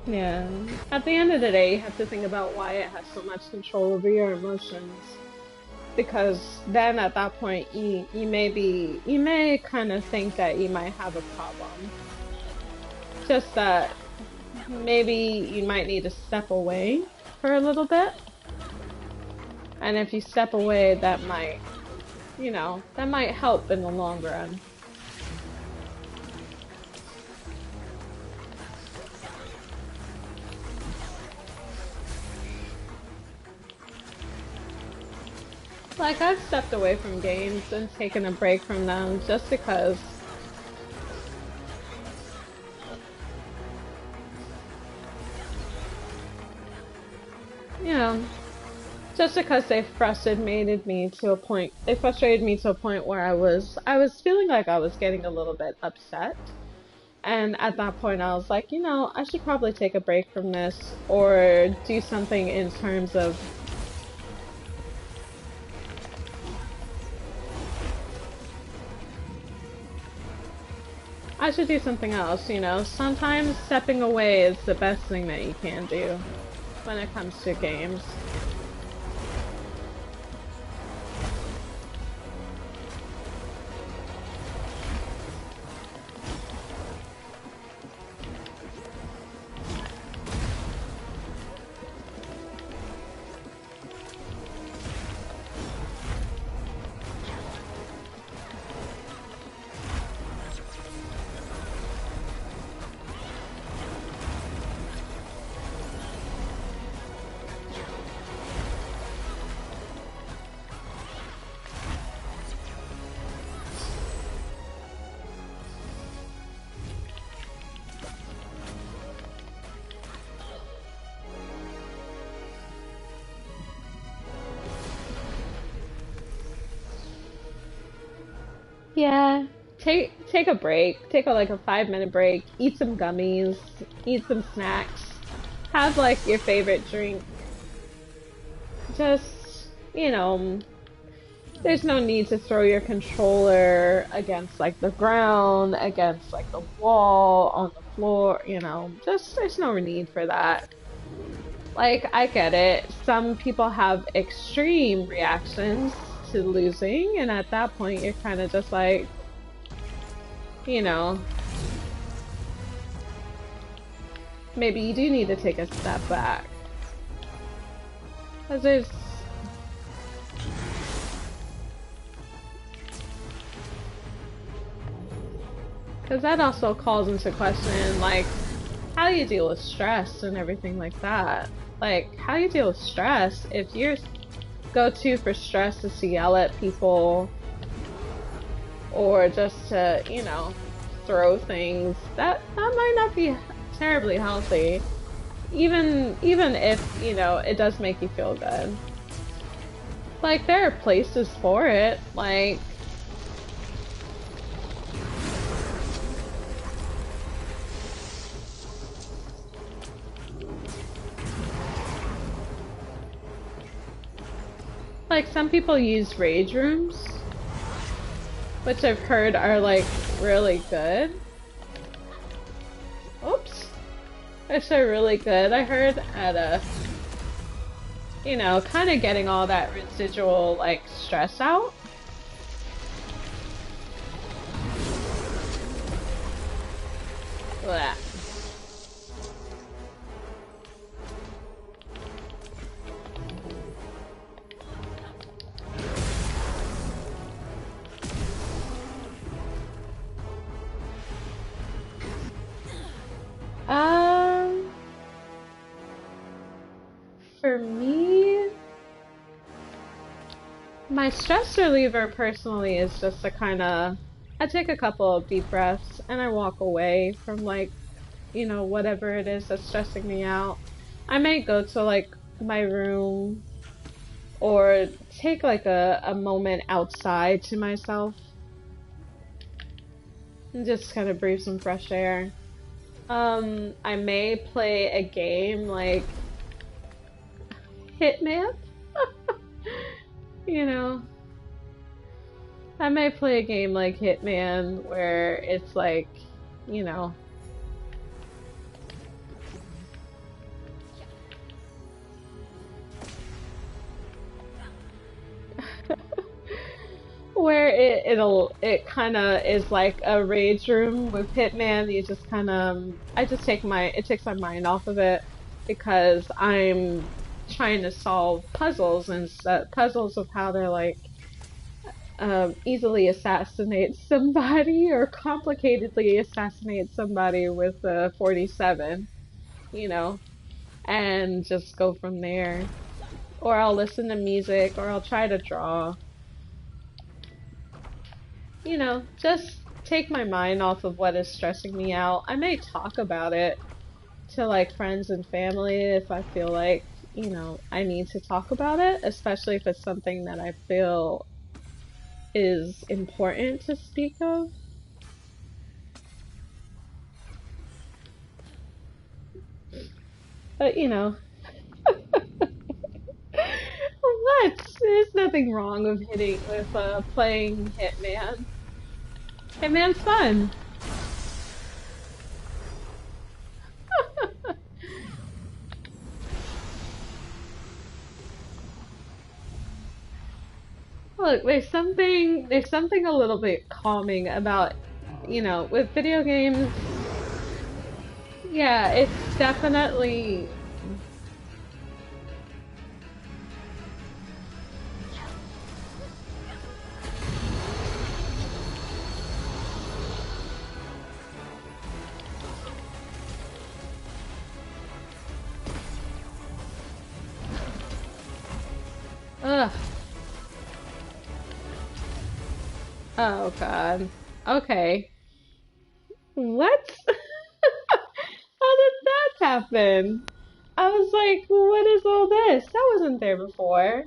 Yeah. At the end of the day, you have to think about why it has so much control over your emotions. Because then at that point, you may kind of think that you might have a problem. Just that maybe you might need to step away for a little bit. And if you step away, that might help in the long run. Like, I've stepped away from games and taken a break from them just because, you know, just because they frustrated me to a point where I was feeling like I was getting a little bit upset. And at that point, I was like, I should probably take a break from this or do something in terms of, I should do something else. Sometimes stepping away is the best thing that you can do when it comes to games. Yeah, take a break. Take like a 5-minute break. Eat some gummies. Eat some snacks. Have like your favorite drink. Just, there's no need to throw your controller against like the ground, against like the wall, on the floor. Just there's no need for that. Like, I get it. Some people have extreme reactions to losing, and at that point, you're kind of just like, you know, maybe you do need to take a step back. Because that also calls into question, like, how do you deal with stress and everything like that? like, how do you deal with stress? If your go-to for stress is to yell at people or just to, you know, throw things, that might not be terribly healthy. Even if, you know, it does make you feel good. Like, there are places for it, like... Like, some people use rage rooms, which I've heard are, like, really good. Oops. Which are really good. I heard at you know, kind of getting all that residual, like, stress out. Blah. For me, my stress reliever personally is just to kind of, I take a couple of deep breaths and I walk away from, like, you know, whatever it is that's stressing me out. I may go to, like, my room or take, like, a moment outside to myself and just kind of breathe some fresh air. I may play a game like Hitman. You know, I may play a game like Hitman where it's like, you know, where it kind of is like a rage room with Hitman. You just kind of, it takes my mind off of it because I'm trying to solve puzzles and puzzles of how to, like, easily assassinate somebody or complicatedly assassinate somebody with a 47, you know, and just go from there. Or I'll listen to music, or I'll try to draw. You know, just take my mind off of what is stressing me out. I may talk about it to, like, friends and family if I feel like, you know, I need to talk about it, especially if it's something that I feel is important to speak of. But, you know, what? There's nothing wrong with playing Hitman. Hitman's fun. Look, there's something a little bit calming about, you know, with video games. Yeah, it's definitely... Ugh. Oh god. Okay. What? How did that happen? I was like, what is all this? That wasn't there before.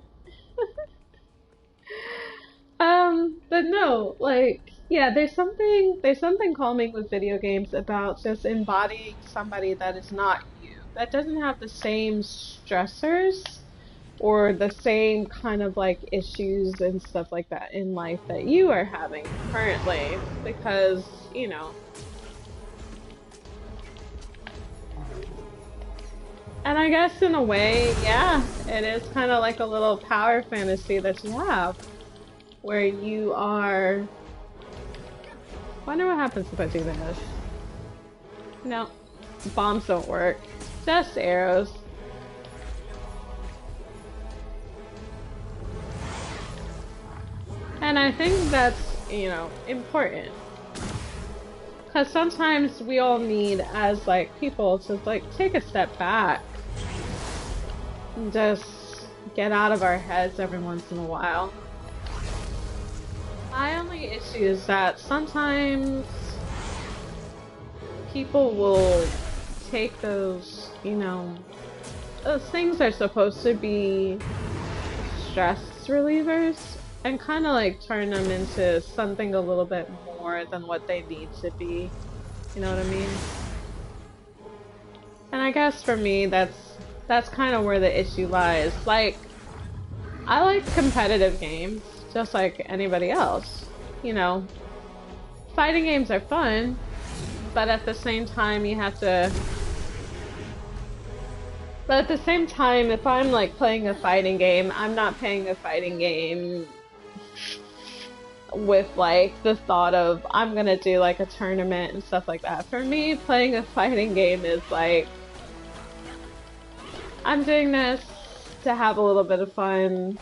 But no, like, yeah, there's something calming with video games about just embodying somebody that is not you, that doesn't have the same stressors or the same kind of, like, issues and stuff like that in life that you are having currently, because, you know. And I guess in a way, yeah, it is kind of like a little power fantasy that you have, where you are... Wonder what happens if I do this. No, bombs don't work, just arrows. And I think that's, you know, important. Because sometimes we all need, as, like, people, to, like, take a step back and just get out of our heads every once in a while. My only issue is that sometimes people will take those, those things are supposed to be stress relievers and kind of like turn them into something a little bit more than what they need to be. You know what I mean? And I guess for me, that's kind of where the issue lies. Like, I like competitive games, just like anybody else. Fighting games are fun, but at the same time, But at the same time, if I'm like playing a fighting game, I'm not playing a fighting game with like the thought of I'm gonna do like a tournament and stuff like that. For me, playing a fighting game is like, I'm doing this to have a little bit of fun,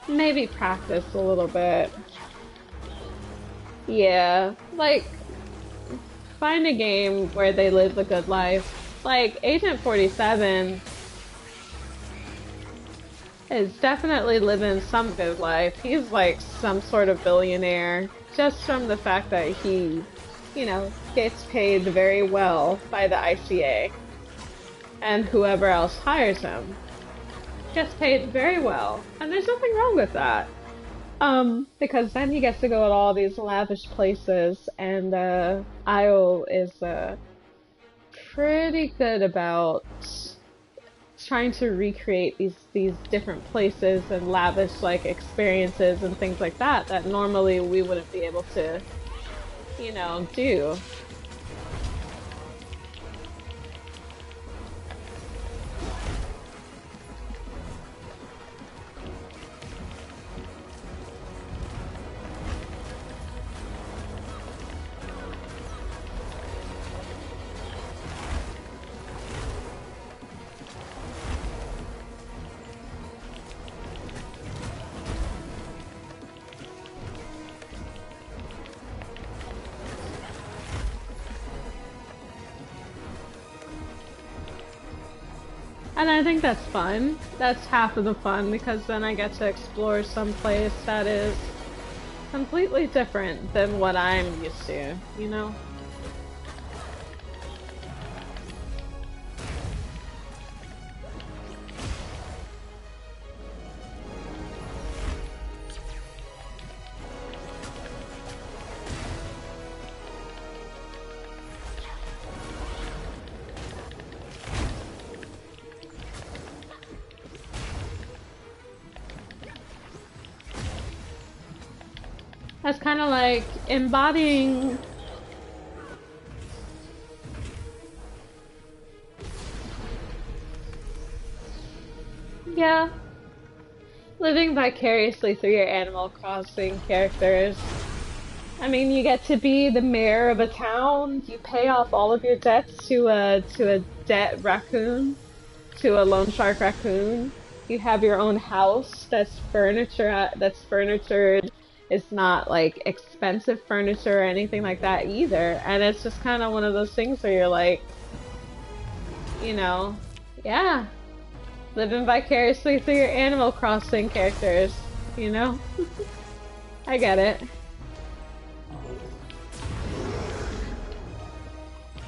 maybe practice a little bit. Yeah, like, find a game where they live a good life. Like, Agent 47 is definitely living some good life. He's like some sort of billionaire, just from the fact that he, gets paid very well by the ICA. And whoever else hires him gets paid very well. And there's nothing wrong with that. Because then he gets to go to all these lavish places, and Io is pretty good about trying to recreate these different places and lavish like experiences and things like that normally we wouldn't be able to, do. And I think that's fun. That's half of the fun, because then I get to explore some place that is completely different than what I'm used to, That's kind of like embodying. Yeah. Living vicariously through your Animal Crossing characters. I mean, you get to be the mayor of a town, you pay off all of your debts to a debt raccoon, to a loan shark raccoon. You have your own house that's furnitured. It's not like expensive furniture or anything like that either. And it's just kind of one of those things where you're like, yeah, living vicariously through your Animal Crossing characters, I get it.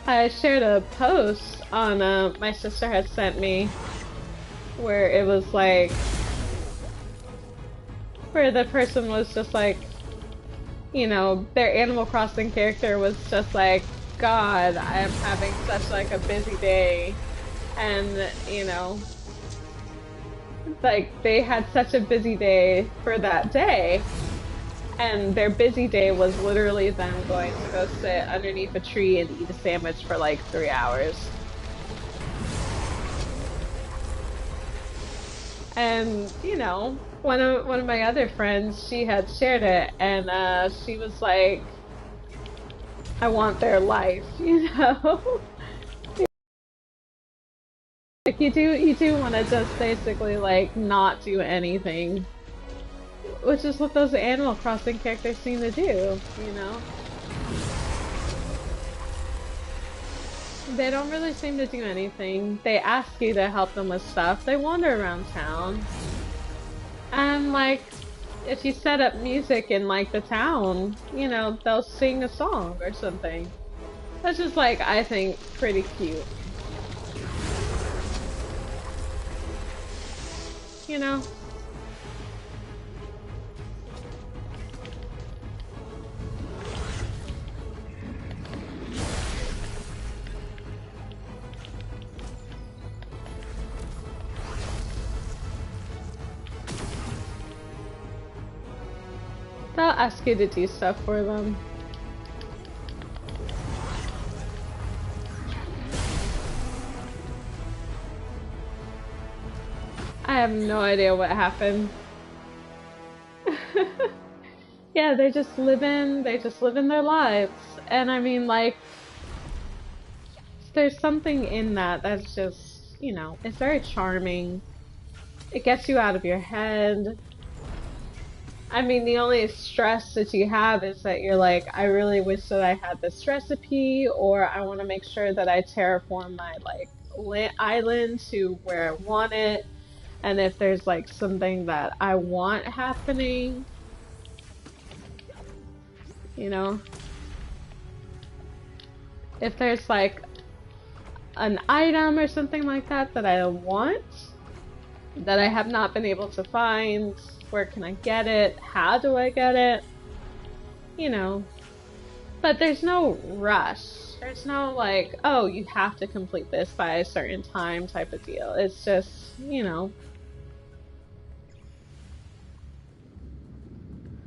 I shared a post on my sister had sent me where it was like, where the person was just like, their Animal Crossing character was just like, God, I am having such like a busy day, and like they had such a busy day for that day, and their busy day was literally them going to go sit underneath a tree and eat a sandwich for like 3 hours. And, one of my other friends, she had shared it, and she was like, I want their life, Like, you do want to just basically, like, not do anything. Which is what those Animal Crossing characters seem to do, They don't really seem to do anything. They ask you to help them with stuff. They wander around town. And like, if you set up music in like the town, you know, they'll sing a song or something. That's just like, I think, pretty cute. You know? They'll ask you to do stuff for them. I have no idea what happened. Yeah, they just live in their lives. And I mean, like, there's something in that that's just, you know, it's very charming. It gets you out of your head. I mean, the only stress that you have is that you're like, I really wish that I had this recipe, or I want to make sure that I terraform my, like, island to where I want it. And if there's, like, something that I want happening, you know, if there's, like, an item or something like that that I want, that I have not been able to find, where can I get it? How do I get it? You know. But there's no rush. There's no like, oh, you have to complete this by a certain time type of deal. It's just, you know.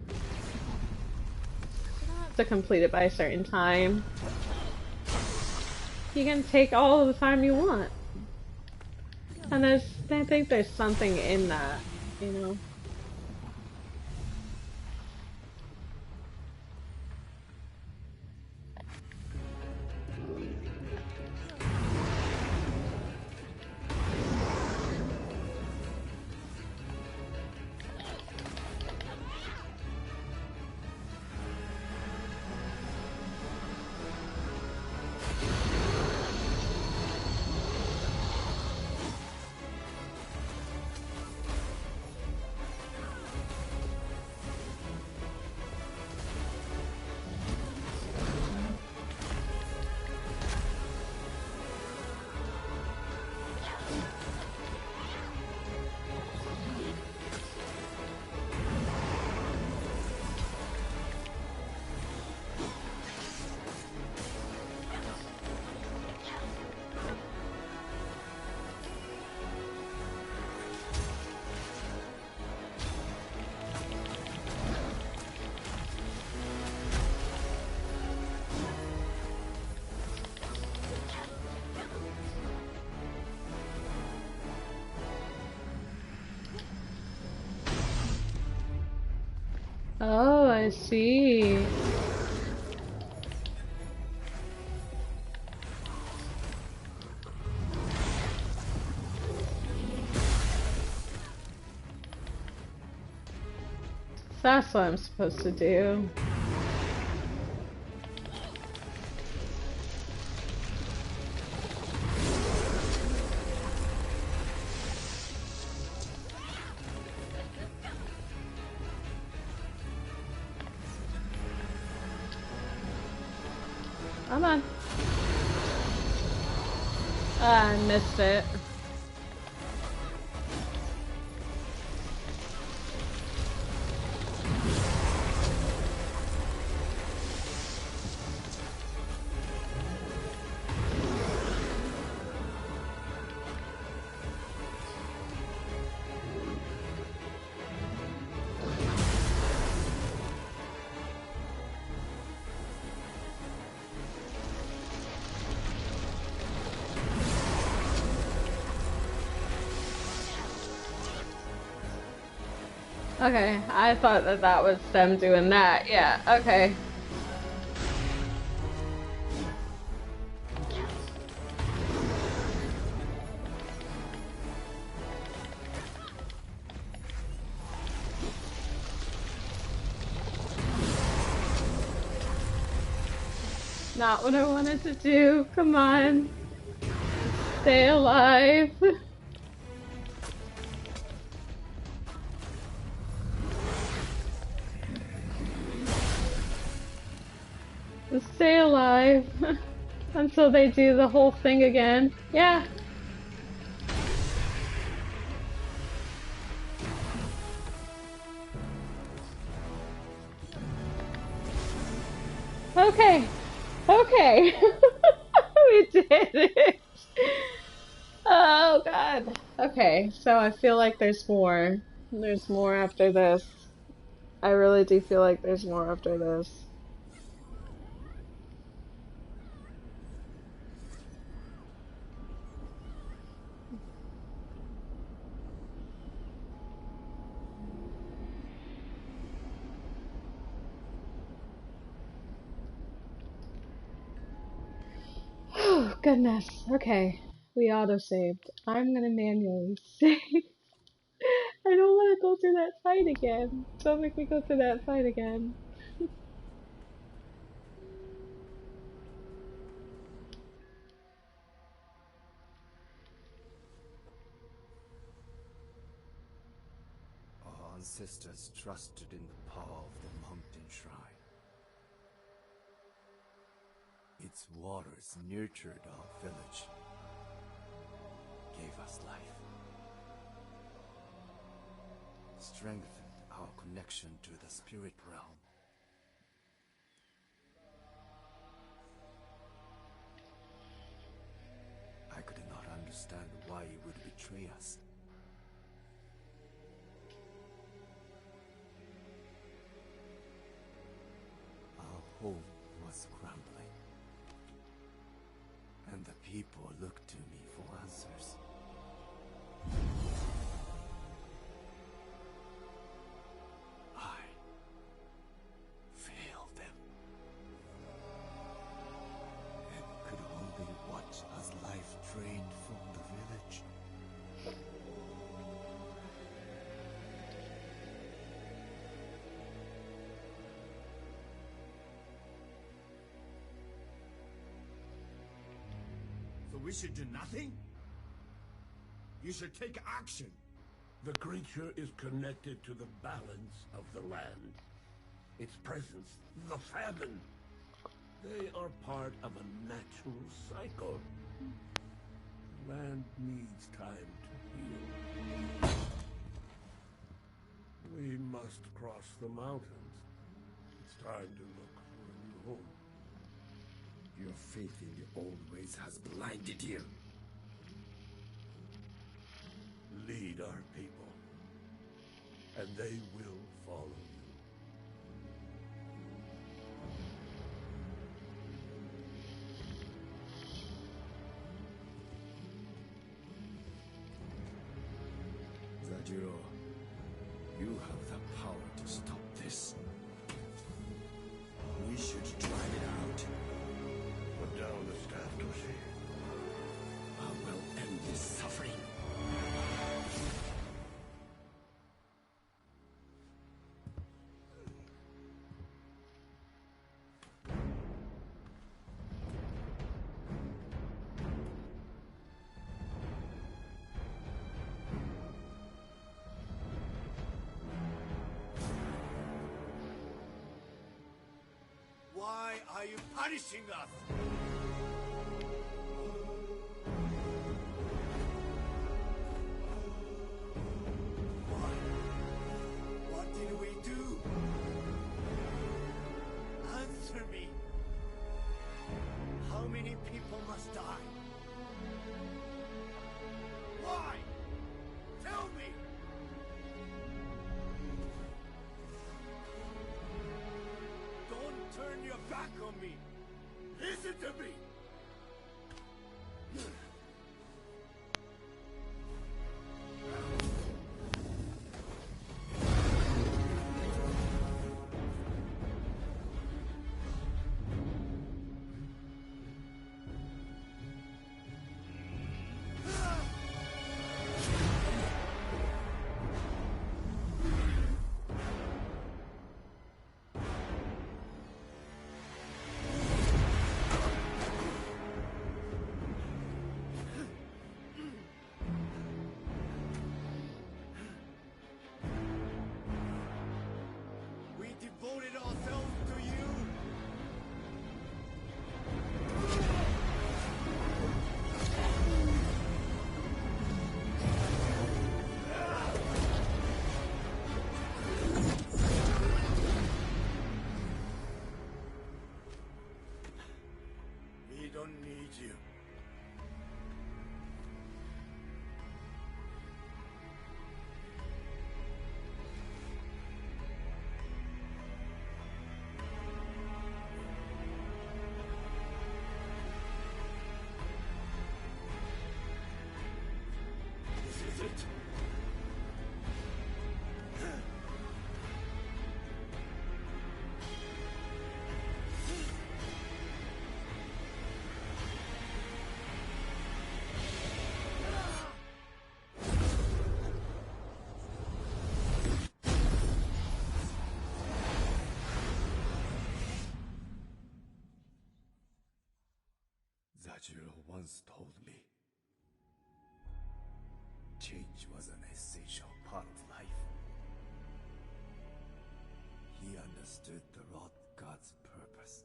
You don't have to complete it by a certain time. You can take all of the time you want. And I think there's something in that, you know. Oh, I see. That's what I'm supposed to do. Come on. Ah, I missed it. Okay, I thought that that was them doing that. Yeah, okay. Not what I wanted to do. Come on. Stay alive. Stay alive. Until they do the whole thing again. Yeah. Okay. Okay. We did it. Oh god. Okay, so I feel like there's more. There's more after this. I really do feel like there's more after this. Oh, goodness. Okay. We auto-saved. I'm gonna manually save. I don't want to go through that fight again. Don't make me go through that fight again. Our ancestors trusted in the power of the mountain shrine. Its waters nurtured our village, gave us life, strengthened our connection to the spirit realm. I could not understand why he would betray us. Our home was crumbling, and the people looked to me for answers. I failed them, and could only watch as life drained from the village. So we should do nothing? You should take action. The creature is connected to the balance of the land. Its presence, the famine. They are part of a natural cycle. Land needs time to heal. We must cross the mountains. It's time to look for a new home. Your faith in the old ways has blinded you. Lead our people, and they will follow you. Zajiro, you have the power to stop this. We should drive it out. Put down the staff, Toshi. I will end this suffering. Why are you punishing us? What did we do? Answer me. How many people must die? Why? Tell me. Don't turn your back on me. Listen to me. don't need you. This is it. Zajiro once told me, change was an essential part of life. He understood the wrought God's purpose.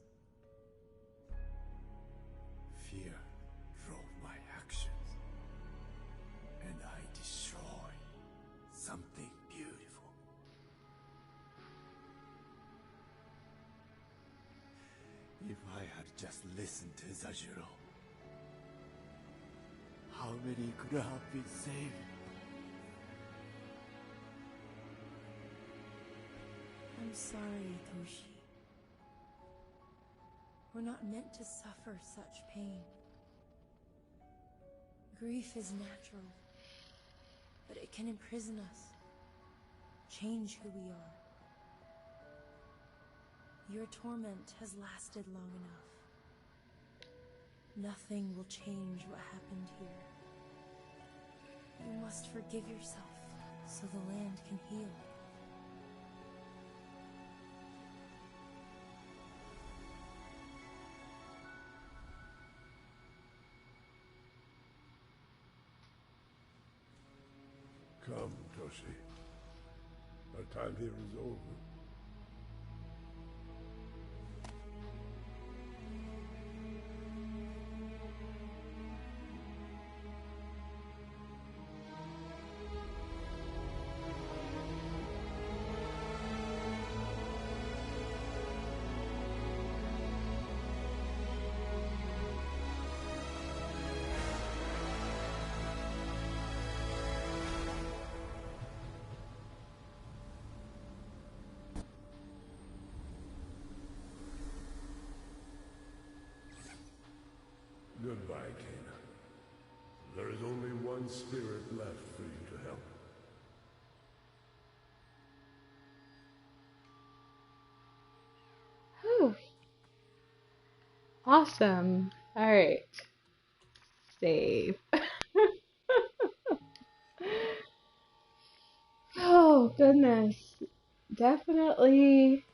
Fear drove my actions, and I destroyed something beautiful. If I had just listened to Zajiro, how many could have been saved? I'm sorry, Toshi. We're not meant to suffer such pain. Grief is natural, but it can imprison us, change who we are. Your torment has lasted long enough. Nothing will change what happened here. You must forgive yourself so the land can heal. Come, Toshi. Our time here is over. Goodbye, Kana. There is only one spirit left for you to help. Whew. Awesome. Alright. Save. Oh, goodness. Definitely.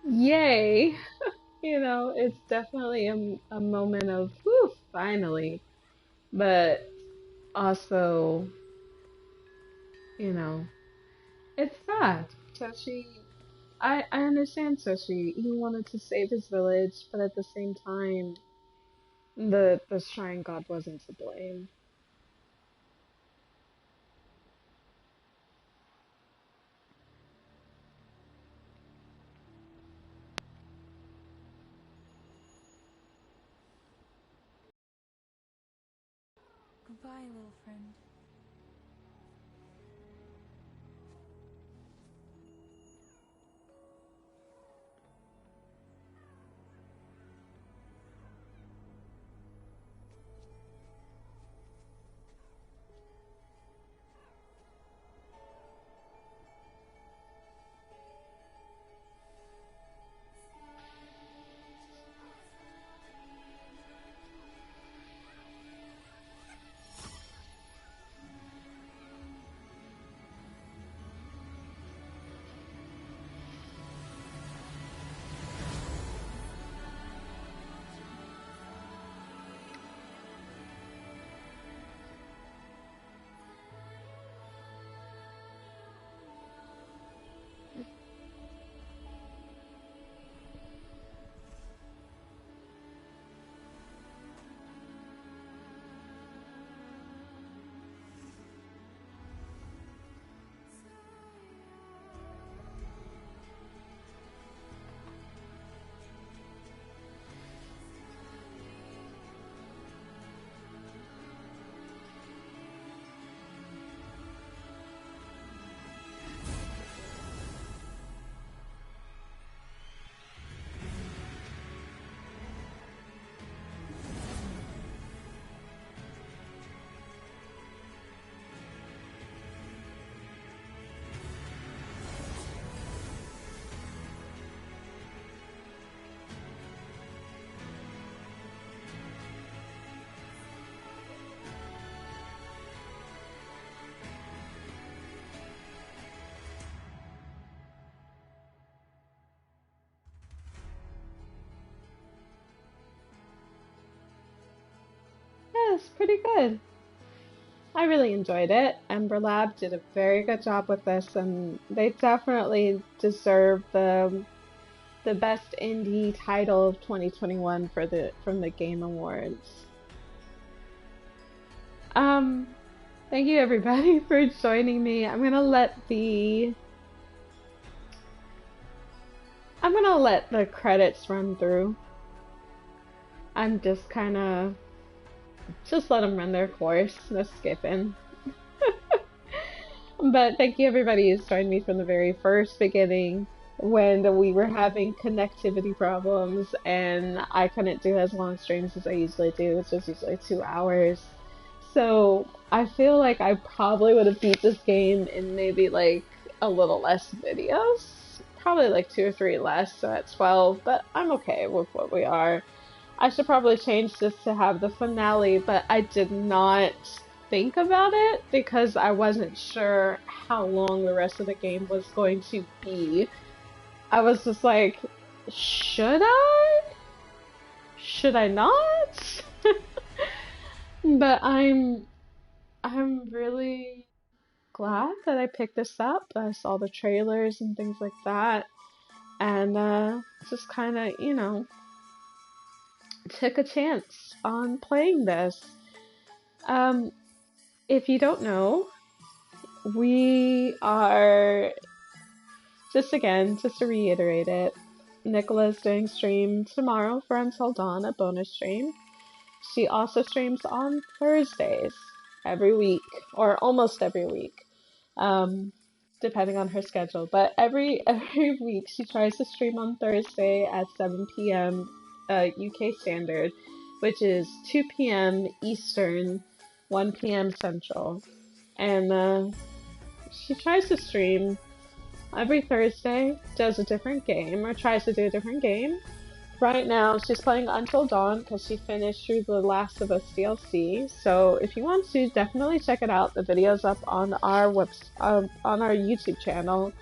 Yay. You know, it's definitely a moment of, whew, finally. But also, you know, it's sad. Toshi, I understand Toshi. He wanted to save his village, but at the same time, the Shrine God wasn't to blame. Goodbye, little friend. was pretty good. I really enjoyed it. Ember Lab did a very good job with this, and they definitely deserve the best indie title of 2021 from the Game Awards. Thank you everybody for joining me. I'm gonna let the credits run through. I'm just let them run their course, no skipping. But thank you everybody who's joined me from the very first beginning when we were having connectivity problems and I couldn't do as long streams as I usually do, which is usually 2 hours. So I feel like I probably would have beat this game in maybe like a little less videos. Probably like 2 or 3 less, so at 12, but I'm okay with what we are. I should probably change this to have the finale, but I did not think about it because I wasn't sure how long the rest of the game was going to be. I was just like, should I? Should I not? But I'm really glad that I picked this up. I saw the trailers and things like that, and just kind of, you know, took a chance on playing this. If you don't know, we are, just to reiterate it, Nicola's doing stream tomorrow for Until Dawn, a bonus stream. She also streams on Thursdays every week, or almost every week, depending on her schedule. But every week she tries to stream on Thursday at 7 p.m. UK standard, which is 2 p.m. Eastern, 1 p.m. Central. And she tries to stream every Thursday, does a different game, or tries to do a different game. Right now, she's playing Until Dawn because she finished through the Last of Us DLC. So if you want to, definitely check it out. The video's up on our on our YouTube channel.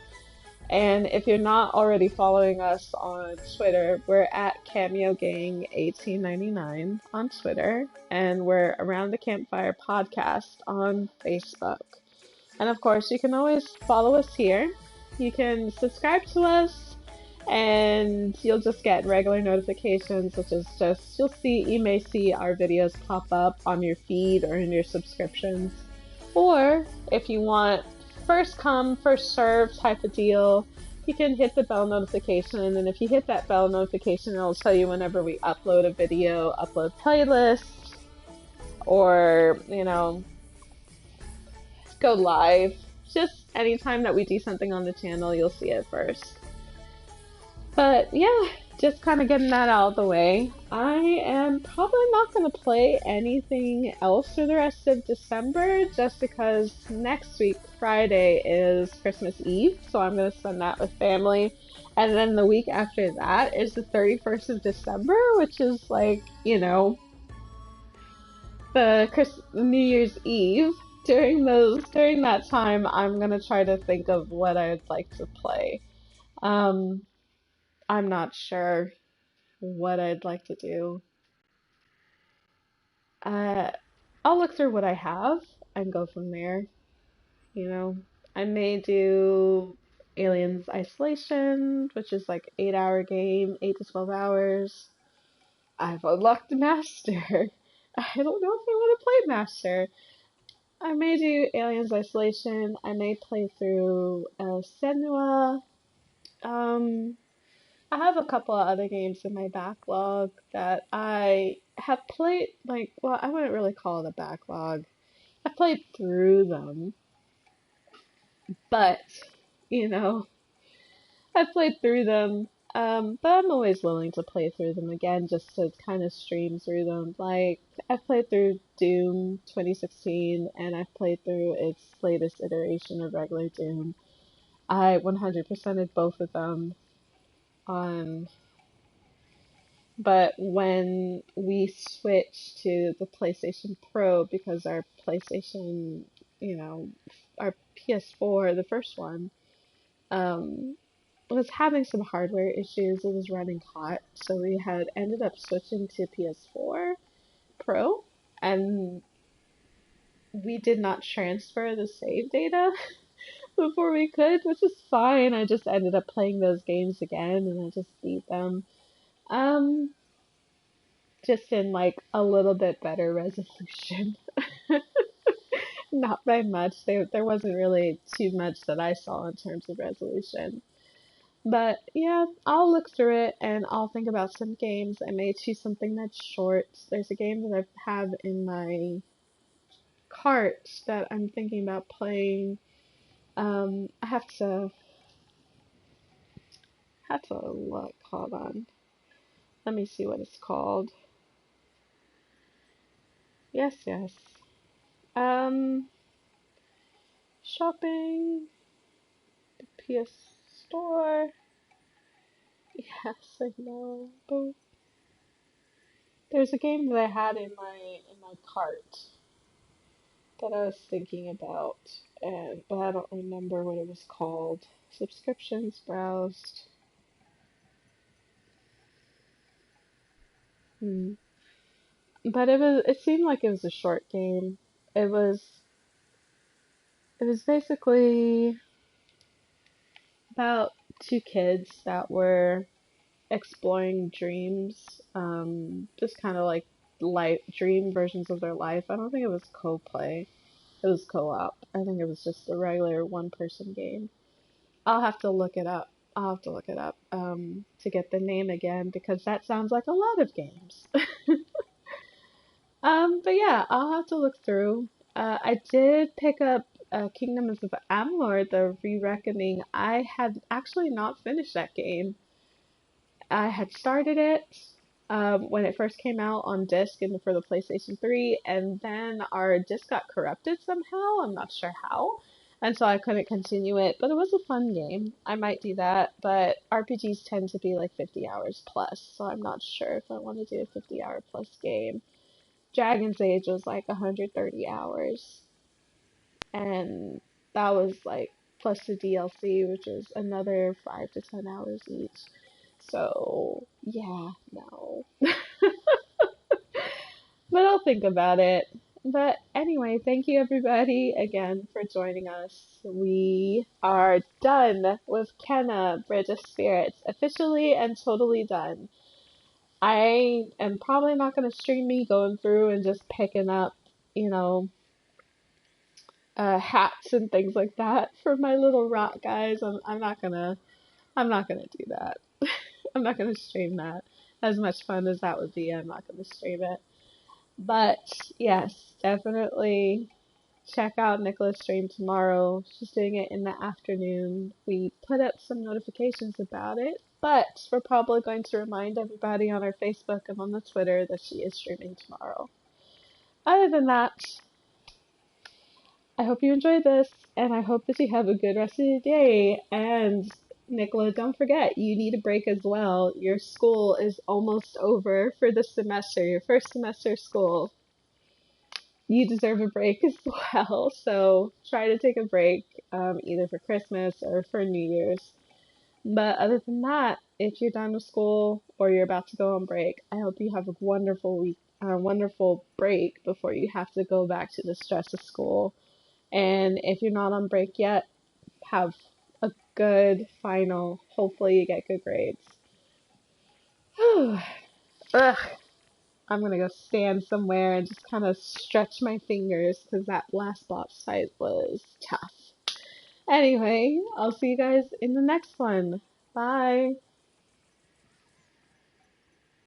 And if you're not already following us on Twitter, we're at CameoGang1899 on Twitter, and we're Around the Campfire Podcast on Facebook. And of course, you can always follow us here. You can subscribe to us, and you'll just get regular notifications, which is just, you may see our videos pop up on your feed or in your subscriptions. Or if you want first come, first serve type of deal, you can hit the bell notification, and then if you hit that bell notification, it'll tell you whenever we upload a video, upload playlists, or, you know, go live. Just anytime that we do something on the channel, you'll see it first. But yeah, just kind of getting that out of the way. I am probably not going to play anything else for the rest of December, just because next week, Friday, is Christmas Eve, so I'm going to spend that with family. And then the week after that is the 31st of December, which is like, you know, the New Year's Eve. During that time, I'm going to try to think of what I'd like to play. I'm not sure what I'd like to do. I'll look through what I have and go from there. You know, I may do Aliens Isolation, which is like 8-hour game, 8 to 12 hours. I've unlocked Master. I don't know if I want to play Master. I may do Aliens Isolation. I may play through Senua. I have a couple of other games in my backlog that I have played, like, well, I wouldn't really call it a backlog. I played through them, but, you know, I played through them, but I'm always willing to play through them again just to kind of stream through them. Like, I've played through Doom 2016, and I've played through its latest iteration of regular Doom. I 100%ed both of them on... But when we switched to the PlayStation Pro, because our PlayStation, you know, our PS4, the first one, was having some hardware issues. It was running hot, so we had ended up switching to PS4 Pro, and we did not transfer the save data before we could, which is fine. I just ended up playing those games again and I just beat them. Um, just in like a little bit better resolution. Not by much. There wasn't really too much that I saw in terms of resolution. But yeah, I'll look through it and I'll think about some games. I may choose something that's short. There's a game that I have in my cart that I'm thinking about playing. I have to look. Hold on. Let me see what it's called. Yes, yes. Shopping, the PS Store. Yes, I know. But there's a game that I had in my cart that I was thinking about, but I don't remember what it was called. Subscriptions browsed. Hmm. But it seemed like it was a short game. It was it was basically about two kids that were exploring dreams, just kind of like life dream versions of their life. I don't think it was co-play. It was co-op. I think it was just a regular one-person game. I'll have to look it up. To get the name again because that sounds like a lot of games. But yeah, I'll have to look through. I did pick up Kingdoms of Amalur: The Re-Reckoning. I had actually not finished that game. I had started it when it first came out on disc and for the PlayStation 3, and then our disc got corrupted somehow. I'm not sure how. And so I couldn't continue it, but it was a fun game. I might do that, but RPGs tend to be like 50 hours plus, so I'm not sure if I want to do a 50-hour plus game. Dragon's Age was like 130 hours, and that was like plus the DLC, which is another 5 to 10 hours each. So, yeah, no. But I'll think about it. But anyway, thank you everybody again for joining us. We are done with Kenna, Bridge of Spirits. Officially and totally done. I am probably not going to stream me going through and just picking up, you know, hats and things like that for my little rock guys. I'm not gonna do that. I'm not gonna stream that. As much fun as that would be, I'm not gonna stream it. But yes, definitely check out Nicola's stream tomorrow. She's doing it in the afternoon. We put up some notifications about it, but we're probably going to remind everybody on our Facebook and on the Twitter that she is streaming tomorrow. Other than that, I hope you enjoyed this, and I hope that you have a good rest of your day. And Nicola, don't forget, you need a break as well. Your school is almost over for the semester, your first semester of school. You deserve a break as well, so try to take a break, either for Christmas or for New Year's. But other than that, if you're done with school or you're about to go on break, I hope you have a wonderful week, wonderful break before you have to go back to the stress of school. And if you're not on break yet, have a good final. Hopefully you get good grades. Ugh. I'm gonna go stand somewhere and just kind of stretch my fingers because that last boss fight was tough. Anyway, I'll see you guys in the next one. Bye.